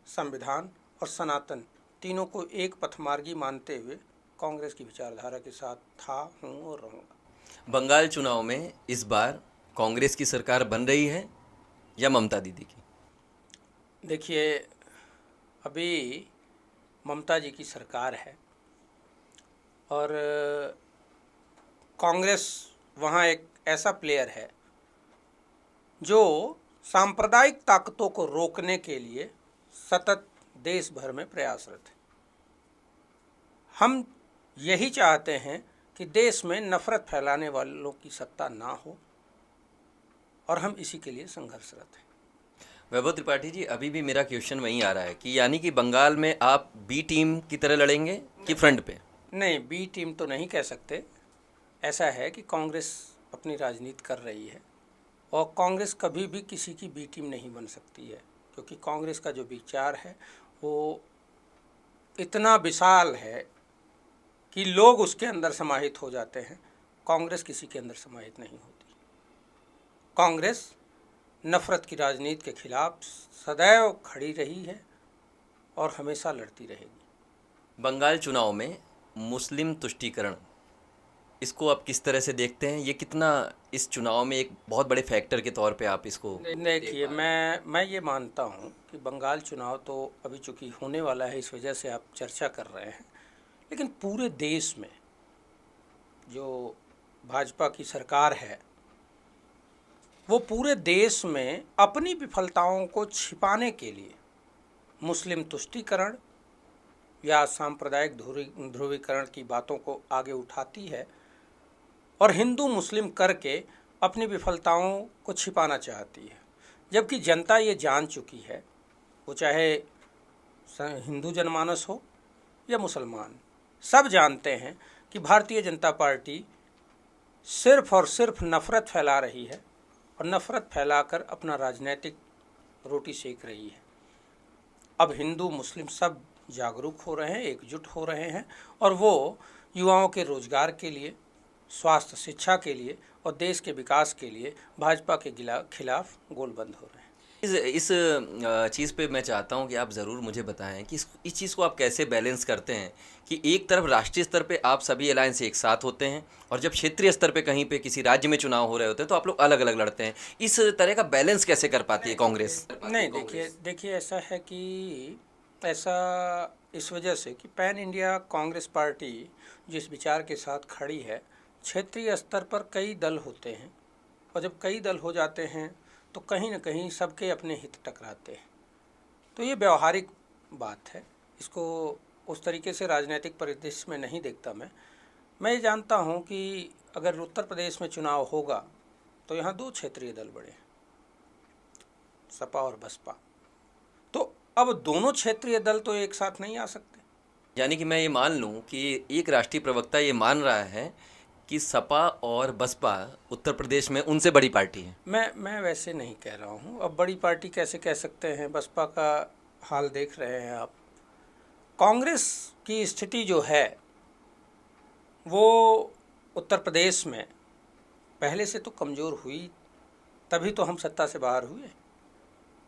संविधान और सनातन तीनों को एक पथमार्गी मानते हुए कांग्रेस की विचारधारा के साथ था, हूँ और रहूँगा। बंगाल चुनाव में इस बार कांग्रेस की सरकार बन रही है या ममता दीदी की? देखिए, अभी ममता जी की सरकार है और कांग्रेस वहाँ एक ऐसा प्लेयर है जो सांप्रदायिक ताकतों को रोकने के लिए सतत देश भर में प्रयासरत है। हम यही चाहते हैं कि देश में नफरत फैलाने वालों की सत्ता ना हो, और हम इसी के लिए संघर्षरत हैं। वैभव त्रिपाठी जी, अभी भी मेरा क्वेश्चन वहीं आ रहा है कि यानी कि बंगाल में आप बी टीम की तरह लड़ेंगे कि फ्रंट पे? नहीं, बी टीम तो नहीं कह सकते। ऐसा है कि कांग्रेस अपनी राजनीति कर रही है और कांग्रेस कभी भी किसी की बी टीम नहीं बन सकती है, क्योंकि कांग्रेस का जो विचार है वो इतना विशाल है कि लोग उसके अंदर समाहित हो जाते हैं। कांग्रेस किसी के अंदर समाहित नहीं होती। कांग्रेस नफरत की राजनीति के खिलाफ सदैव खड़ी रही है और हमेशा लड़ती रहेगी। बंगाल चुनाव में मुस्लिम तुष्टीकरण, इसको आप किस तरह से देखते हैं? ये कितना इस चुनाव में एक बहुत बड़े फैक्टर के तौर पे आप इसको देखिए, मैं ये मानता हूँ कि बंगाल चुनाव तो अभी चूँकि होने वाला है, इस वजह से आप चर्चा कर रहे हैं, लेकिन पूरे देश में जो भाजपा की सरकार है वो पूरे देश में अपनी विफलताओं को छिपाने के लिए मुस्लिम तुष्टीकरण या सांप्रदायिक ध्रुवीकरण की बातों को आगे उठाती है और हिंदू मुस्लिम करके अपनी विफलताओं को छिपाना चाहती है। जबकि जनता ये जान चुकी है, वो चाहे हिंदू जनमानस हो या मुसलमान, सब जानते हैं कि भारतीय जनता पार्टी सिर्फ और सिर्फ नफ़रत फैला रही है और नफ़रत फैलाकर अपना राजनीतिक रोटी सेक रही है। अब हिंदू मुस्लिम सब जागरूक हो रहे हैं, एकजुट हो रहे हैं, और वो युवाओं के रोजगार के लिए, स्वास्थ्य शिक्षा के लिए और देश के विकास के लिए भाजपा के खिलाफ गोलबंद हो रहे हैं। इस चीज़ पे मैं चाहता हूँ कि आप ज़रूर मुझे बताएं कि इस चीज़ को आप कैसे बैलेंस करते हैं कि एक तरफ राष्ट्रीय स्तर पे आप सभी अलायंस एक साथ होते हैं और जब क्षेत्रीय स्तर पे कहीं पे किसी राज्य में चुनाव हो रहे होते हैं तो आप लोग अलग अलग लड़ते हैं। इस तरह का बैलेंस कैसे कर पाती है कांग्रेस? नहीं, देखिए ऐसा है कि ऐसा इस वजह से कि पैन इंडिया कांग्रेस पार्टी जिस विचार के साथ खड़ी है, क्षेत्रीय स्तर पर कई दल होते हैं और जब कई दल हो जाते हैं तो कहीं न कहीं सबके अपने हित टकराते हैं। तो ये व्यवहारिक बात है, इसको उस तरीके से राजनीतिक परिदृश्य में नहीं देखता मैं ये जानता हूँ कि अगर उत्तर प्रदेश में चुनाव होगा तो यहाँ दो क्षेत्रीय दल बड़े हैं, सपा और बसपा। तो अब दोनों क्षेत्रीय दल तो एक साथ नहीं आ सकते। यानी कि मैं ये मान लूँ कि एक राष्ट्रीय प्रवक्ता ये मान रहा है कि सपा और बसपा उत्तर प्रदेश में उनसे बड़ी पार्टी है। मैं वैसे नहीं कह रहा हूँ। अब बड़ी पार्टी कैसे कह सकते हैं, बसपा का हाल देख रहे हैं आप। कांग्रेस की स्थिति जो है वो उत्तर प्रदेश में पहले से तो कमज़ोर हुई, तभी तो हम सत्ता से बाहर हुए।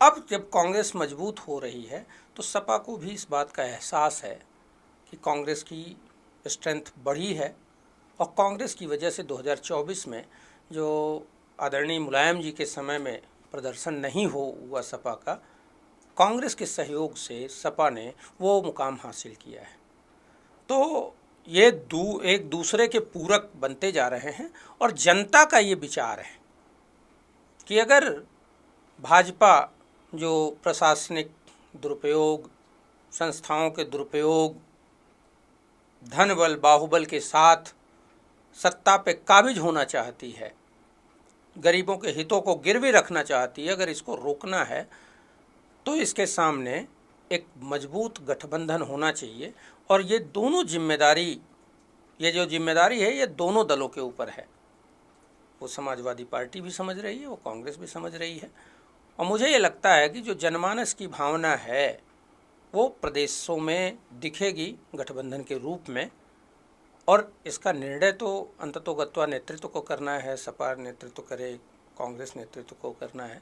अब जब कांग्रेस मजबूत हो रही है तो सपा को भी इस बात का एहसास है कि कांग्रेस की स्ट्रेंथ बढ़ी है और कांग्रेस की वजह से 2024 में जो आदरणीय मुलायम जी के समय में प्रदर्शन नहीं हुआ सपा का, कांग्रेस के सहयोग से सपा ने वो मुकाम हासिल किया है। तो ये एक दूसरे के पूरक बनते जा रहे हैं। और जनता का ये विचार है कि अगर भाजपा जो प्रशासनिक दुरुपयोग, संस्थाओं के दुरुपयोग, धन बल बाहुबल के साथ सत्ता पे काबिज होना चाहती है, गरीबों के हितों को गिरवी रखना चाहती है, अगर इसको रोकना है तो इसके सामने एक मजबूत गठबंधन होना चाहिए। और ये दोनों जिम्मेदारी, ये जो जिम्मेदारी है ये दोनों दलों के ऊपर है। वो समाजवादी पार्टी भी समझ रही है, वो कांग्रेस भी समझ रही है। और मुझे ये लगता है कि जो जनमानस की भावना है वो प्रदेशों में दिखेगी गठबंधन के रूप में। और इसका निर्णय तो अंततोगत्वा नेतृत्व को करना है, सपा नेतृत्व करे, कांग्रेस नेतृत्व को करना है।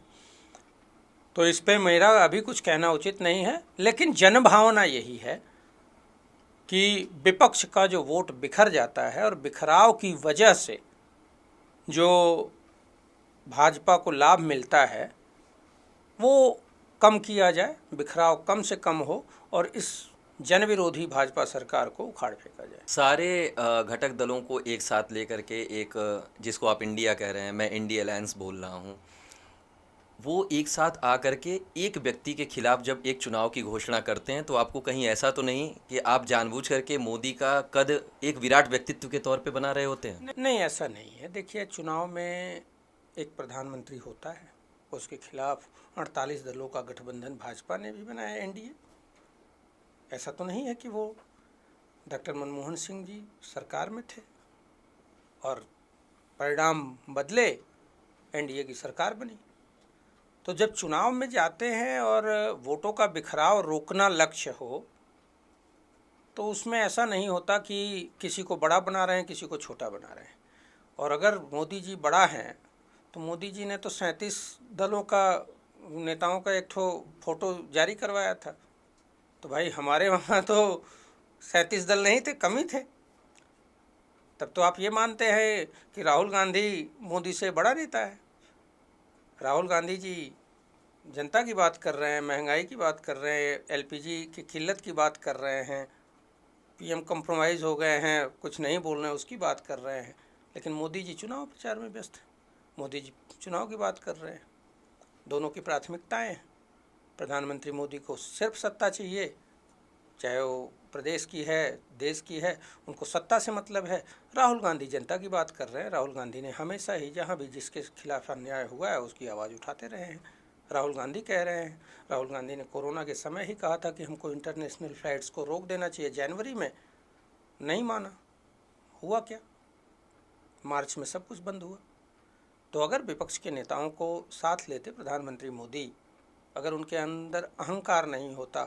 तो इस पे मेरा अभी कुछ कहना उचित नहीं है। लेकिन जनभावना यही है कि विपक्ष का जो वोट बिखर जाता है और बिखराव की वजह से जो भाजपा को लाभ मिलता है वो कम किया जाए, बिखराव कम से कम हो और इस जन विरोधी भाजपा सरकार को उखाड़ फेंका जाए। सारे घटक दलों को एक साथ लेकर के एक, जिसको आप इंडिया कह रहे हैं, मैं इंडिया अलायंस बोल रहा हूँ, वो एक साथ आकर के एक व्यक्ति के खिलाफ जब एक चुनाव की घोषणा करते हैं तो आपको कहीं ऐसा तो नहीं कि आप जानबूझ करके मोदी का कद एक विराट व्यक्तित्व के तौर पे बना रहे होते हैं? नहीं, ऐसा नहीं है। देखिए, चुनाव में एक प्रधानमंत्री होता है, उसके खिलाफ 48 दलों का गठबंधन भाजपा ने भी बनाया, एनडीए। ऐसा तो नहीं है कि वो डॉक्टर मनमोहन सिंह जी सरकार में थे और परिणाम बदले एनडीए की सरकार बनी। तो जब चुनाव में जाते हैं और वोटों का बिखराव रोकना लक्ष्य हो तो उसमें ऐसा नहीं होता कि किसी को बड़ा बना रहे हैं, किसी को छोटा बना रहे हैं। और अगर मोदी जी बड़ा हैं तो मोदी जी ने तो 37 दलों का नेताओं का एक ठो फोटो जारी करवाया था। तो भाई हमारे वहाँ तो 37 दल नहीं थे, कम ही थे। तब तो आप ये मानते हैं कि राहुल गांधी मोदी से बड़ा नेता है। राहुल गांधी जी जनता की बात कर रहे हैं, महंगाई की बात कर रहे हैं, एलपीजी की किल्लत की बात कर रहे हैं, पीएम कंप्रोमाइज़ हो गए हैं, कुछ नहीं बोल रहे हैं, उसकी बात कर रहे हैं। लेकिन मोदी जी चुनाव प्रचार में व्यस्त हैं, मोदी जी चुनाव की बात कर रहे हैं। दोनों की प्राथमिकताएं हैं। प्रधानमंत्री मोदी को सिर्फ सत्ता चाहिए, चाहे वो प्रदेश की है, देश की है, उनको सत्ता से मतलब है। राहुल गांधी जनता की बात कर रहे हैं। राहुल गांधी ने हमेशा ही जहां भी जिसके खिलाफ अन्याय हुआ है उसकी आवाज़ उठाते रहे हैं। राहुल गांधी कह रहे हैं, राहुल गांधी ने कोरोना के समय ही कहा था कि हमको इंटरनेशनल फ्लाइट्स को रोक देना चाहिए जनवरी में, नहीं माना। हुआ क्या? मार्च में सब कुछ बंद हुआ। तो अगर विपक्ष के नेताओं को साथ लेते प्रधानमंत्री मोदी, अगर उनके अंदर अहंकार नहीं होता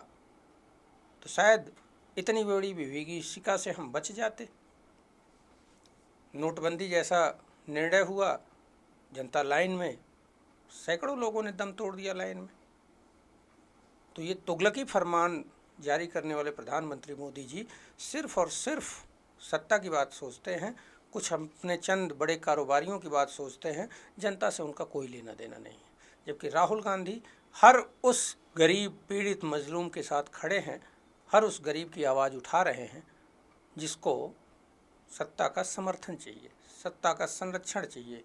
तो शायद इतनी बड़ी विभीषिका से हम बच जाते। नोटबंदी जैसा निर्णय हुआ, जनता लाइन में, सैकड़ों लोगों ने दम तोड़ दिया लाइन में। तो ये तुगलकी फरमान जारी करने वाले प्रधानमंत्री मोदी जी सिर्फ और सिर्फ सत्ता की बात सोचते हैं, कुछ अपने चंद बड़े कारोबारियों की बात सोचते हैं, जनता से उनका कोई लेना देना नहीं है। जबकि राहुल गांधी हर उस गरीब पीड़ित मजलूम के साथ खड़े हैं, हर उस गरीब की आवाज़ उठा रहे हैं जिसको सत्ता का समर्थन चाहिए, सत्ता का संरक्षण चाहिए।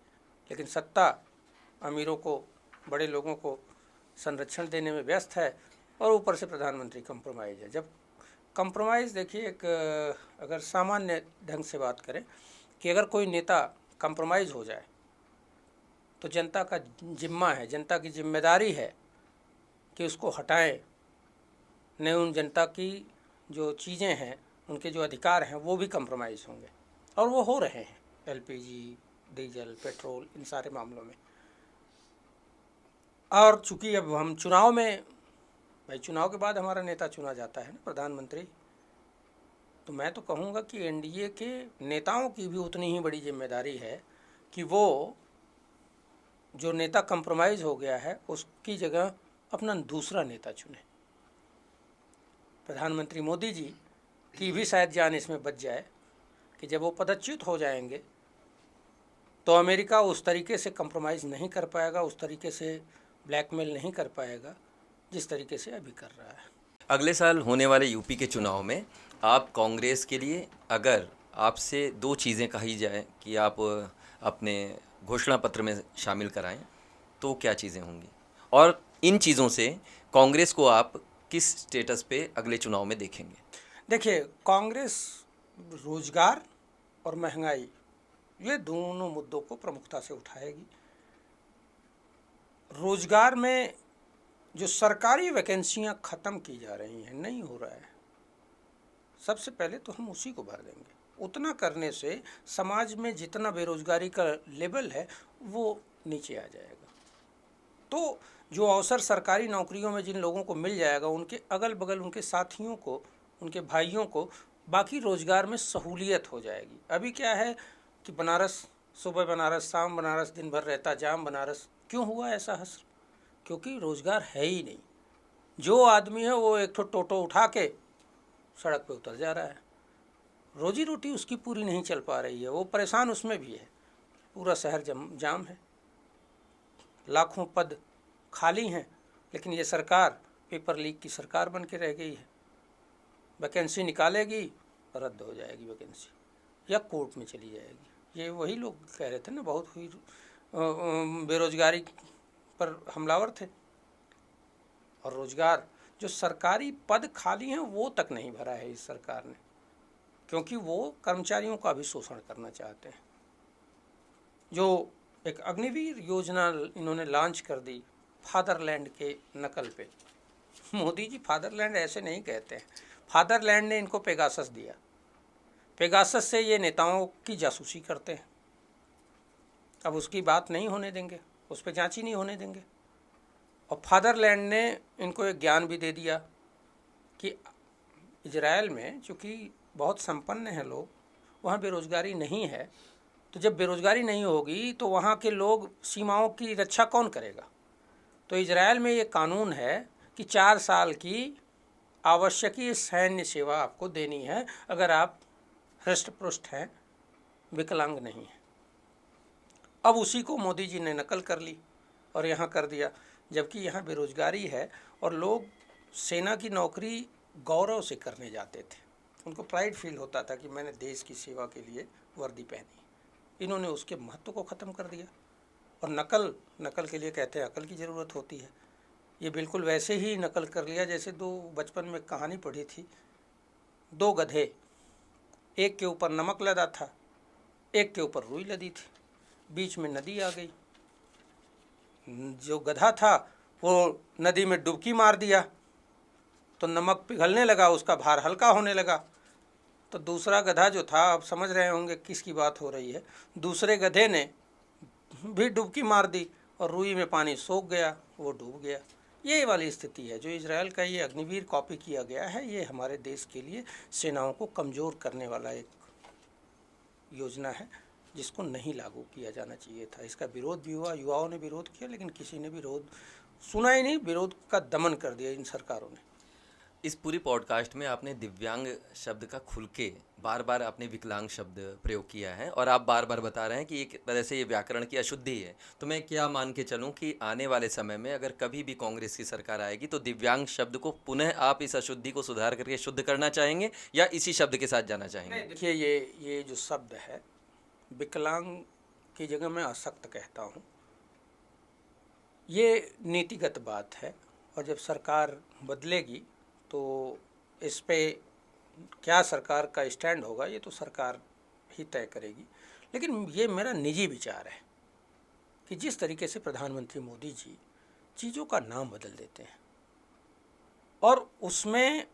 लेकिन सत्ता अमीरों को, बड़े लोगों को संरक्षण देने में व्यस्त है और ऊपर से प्रधानमंत्री कंप्रोमाइज़ है। जब कंप्रोमाइज़, देखिए, एक अगर सामान्य ढंग से बात करें कि अगर कोई नेता कंप्रोमाइज़ हो जाए तो जनता का जिम्मा है, जनता की जिम्मेदारी है कि उसको हटाएं। नहीं, उन जनता की जो चीज़ें हैं, उनके जो अधिकार हैं, वो भी कंप्रोमाइज़ होंगे और वो हो रहे हैं। एलपीजी, डीजल, पेट्रोल, इन सारे मामलों में। और चूँकि अब हम चुनाव में, भाई चुनाव के बाद हमारा नेता चुना जाता है ना, प्रधानमंत्री, तो मैं तो कहूँगा कि एनडीए के नेताओं की भी उतनी ही बड़ी जिम्मेदारी है कि वो जो नेता कंप्रोमाइज़ हो गया है उसकी जगह अपना दूसरा नेता चुने। प्रधानमंत्री मोदी जी की भी शायद जान इसमें बच जाए कि जब वो पदच्युत हो जाएंगे तो अमेरिका उस तरीके से कंप्रोमाइज़ नहीं कर पाएगा, उस तरीके से ब्लैकमेल नहीं कर पाएगा जिस तरीके से अभी कर रहा है। अगले साल होने वाले यूपी के चुनाव में आप कांग्रेस के लिए अगर आपसे दो चीज़ें कही जाए कि आप अपने घोषणा पत्र में शामिल कराएं, तो क्या चीज़ें होंगी, और इन चीज़ों से कांग्रेस को आप किस स्टेटस पे अगले चुनाव में देखेंगे? देखिए, कांग्रेस रोजगार और महंगाई, ये दोनों मुद्दों को प्रमुखता से उठाएगी। रोजगार में जो सरकारी वैकेंसियां ख़त्म की जा रही हैं, नहीं हो रहा है, सबसे पहले तो हम उसी को भर देंगे। उतना करने से समाज में जितना बेरोजगारी का लेवल है वो नीचे आ जाएगा। तो जो अवसर सरकारी नौकरियों में जिन लोगों को मिल जाएगा, उनके अगल बगल उनके साथियों को, उनके भाइयों को बाकी रोजगार में सहूलियत हो जाएगी। अभी क्या है कि बनारस, सुबह बनारस, शाम बनारस, दिन भर रहता जाम बनारस। क्यों हुआ ऐसा हसर? क्योंकि रोजगार है ही नहीं। जो आदमी है वो एक टोटो उठा के सड़क पे उतर जा रहा है, रोजी रोटी उसकी पूरी नहीं चल पा रही है, वो परेशान उसमें भी है। पूरा शहर जाम है, लाखों पद खाली हैं, लेकिन ये सरकार पेपर लीक की सरकार बन के रह गई है। वैकेंसी निकालेगी, रद्द हो जाएगी वैकेंसी, या कोर्ट में चली जाएगी। ये वही लोग कह रहे थे ना, बहुत हुई बेरोजगारी पर हमलावर थे। और रोजगार, जो सरकारी पद खाली हैं वो तक नहीं भरा है इस सरकार ने, क्योंकि वो कर्मचारियों का भी शोषण करना चाहते हैं। जो एक अग्निवीर योजना इन्होंने लॉन्च कर दी फादरलैंड के नकल पे। मोदी जी फादरलैंड ऐसे नहीं कहते हैं, फादरलैंड ने इनको पेगासस दिया। पेगासस से ये नेताओं की जासूसी करते हैं। अब उसकी बात नहीं होने देंगे, उस पर जांच ही नहीं होने देंगे। और फादरलैंड ने इनको एक ज्ञान भी दे दिया कि इजराइल में चूँकि बहुत संपन्न हैं लोग, वहाँ बेरोजगारी नहीं है, तो जब बेरोजगारी नहीं होगी तो वहाँ के लोग, सीमाओं की रक्षा कौन करेगा? तो इजराइल में ये कानून है कि 4 साल की आवश्यकीय सैन्य सेवा आपको देनी है अगर आप हृष्ट पुष्ट हैं, विकलांग नहीं हैं। अब उसी को मोदी जी ने नकल कर ली और यहाँ कर दिया, जबकि यहाँ बेरोजगारी है और लोग सेना की नौकरी गौरव से करने जाते थे। उनको प्राइड फील होता था कि मैंने देश की सेवा के लिए वर्दी पहनी। इन्होंने उसके महत्व को ख़त्म कर दिया। और नकल के लिए कहते हैं अकल की ज़रूरत होती है। ये बिल्कुल वैसे ही नकल कर लिया जैसे बचपन में कहानी पढ़ी थी, 2 गधे, एक के ऊपर नमक लदा था, एक के ऊपर रुई लदी थी, बीच में नदी आ गई। जो गधा था वो नदी में डुबकी मार दिया तो नमक पिघलने लगा, उसका भार हल्का होने लगा। तो दूसरा गधा जो था, आप समझ रहे होंगे किसकी बात हो रही है, दूसरे गधे ने भी डुबकी मार दी और रुई में पानी सोख गया, वो डूब गया। ये वाली स्थिति है। जो इजराइल का ये अग्निवीर कॉपी किया गया है, ये हमारे देश के लिए सेनाओं को कमज़ोर करने वाला एक योजना है, जिसको नहीं लागू किया जाना चाहिए था। इसका विरोध भी हुआ, युवाओं ने विरोध किया, लेकिन किसी ने विरोध सुना ही नहीं। विरोध का दमन कर दिया इन सरकारों ने। इस पूरी पॉडकास्ट में आपने दिव्यांग शब्द का खुल के बार बार आपने विकलांग शब्द प्रयोग किया है, और आप बार बार बता रहे हैं कि एक तरह से ये व्याकरण की अशुद्धि है। तो मैं क्या मान के चलूं कि आने वाले समय में अगर कभी भी कांग्रेस की सरकार आएगी तो दिव्यांग शब्द को पुनः आप इस अशुद्धि को सुधार करके शुद्ध करना चाहेंगे, या इसी शब्द के साथ जाना चाहेंगे? देखिए, ये जो शब्द है, विकलांग की जगह मैं अशक्त कहता हूँ। ये नीतिगत बात है, और जब सरकार बदलेगी तो इस पे क्या सरकार का स्टैंड होगा ये तो सरकार ही तय करेगी। लेकिन ये मेरा निजी विचार है कि जिस तरीके से प्रधानमंत्री मोदी जी चीज़ों का नाम बदल देते हैं और उसमें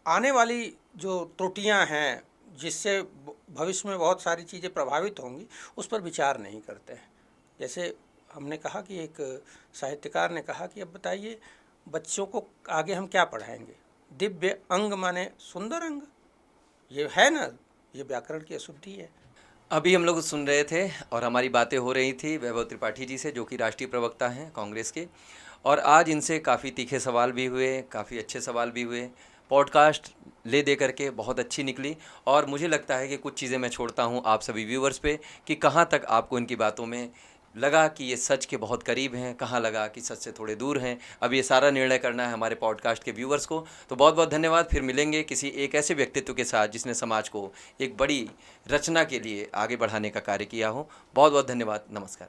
आने वाली जो त्रुटियां हैं जिससे भविष्य में बहुत सारी चीज़ें प्रभावित होंगी, उस पर विचार नहीं करते हैं। जैसे हमने कहा कि एक साहित्यकार ने कहा कि अब बताइए बच्चों को आगे हम क्या पढ़ाएंगे? दिव्य अंग माने सुंदर अंग, ये है ना, ये व्याकरण की अशुद्धि है। अभी हम लोग सुन रहे थे और हमारी बातें हो रही थी वैभव त्रिपाठी जी से, जो कि राष्ट्रीय प्रवक्ता हैं कांग्रेस के, और आज इनसे काफ़ी तीखे सवाल भी हुए, काफ़ी अच्छे सवाल भी हुए। पॉडकास्ट ले दे करके बहुत अच्छी निकली, और मुझे लगता है कि कुछ चीज़ें मैं छोड़ता हूँ आप सभी व्यूवर्स पे कि कहाँ तक आपको इनकी बातों में लगा कि ये सच के बहुत करीब हैं, कहाँ लगा कि सच से थोड़े दूर हैं। अब ये सारा निर्णय करना है हमारे पॉडकास्ट के व्यूवर्स को। तो बहुत बहुत धन्यवाद। फिर मिलेंगे किसी एक ऐसे व्यक्तित्व के साथ जिसने समाज को एक बड़ी रचना के लिए आगे बढ़ाने का कार्य किया हो। बहुत बहुत धन्यवाद। नमस्कार।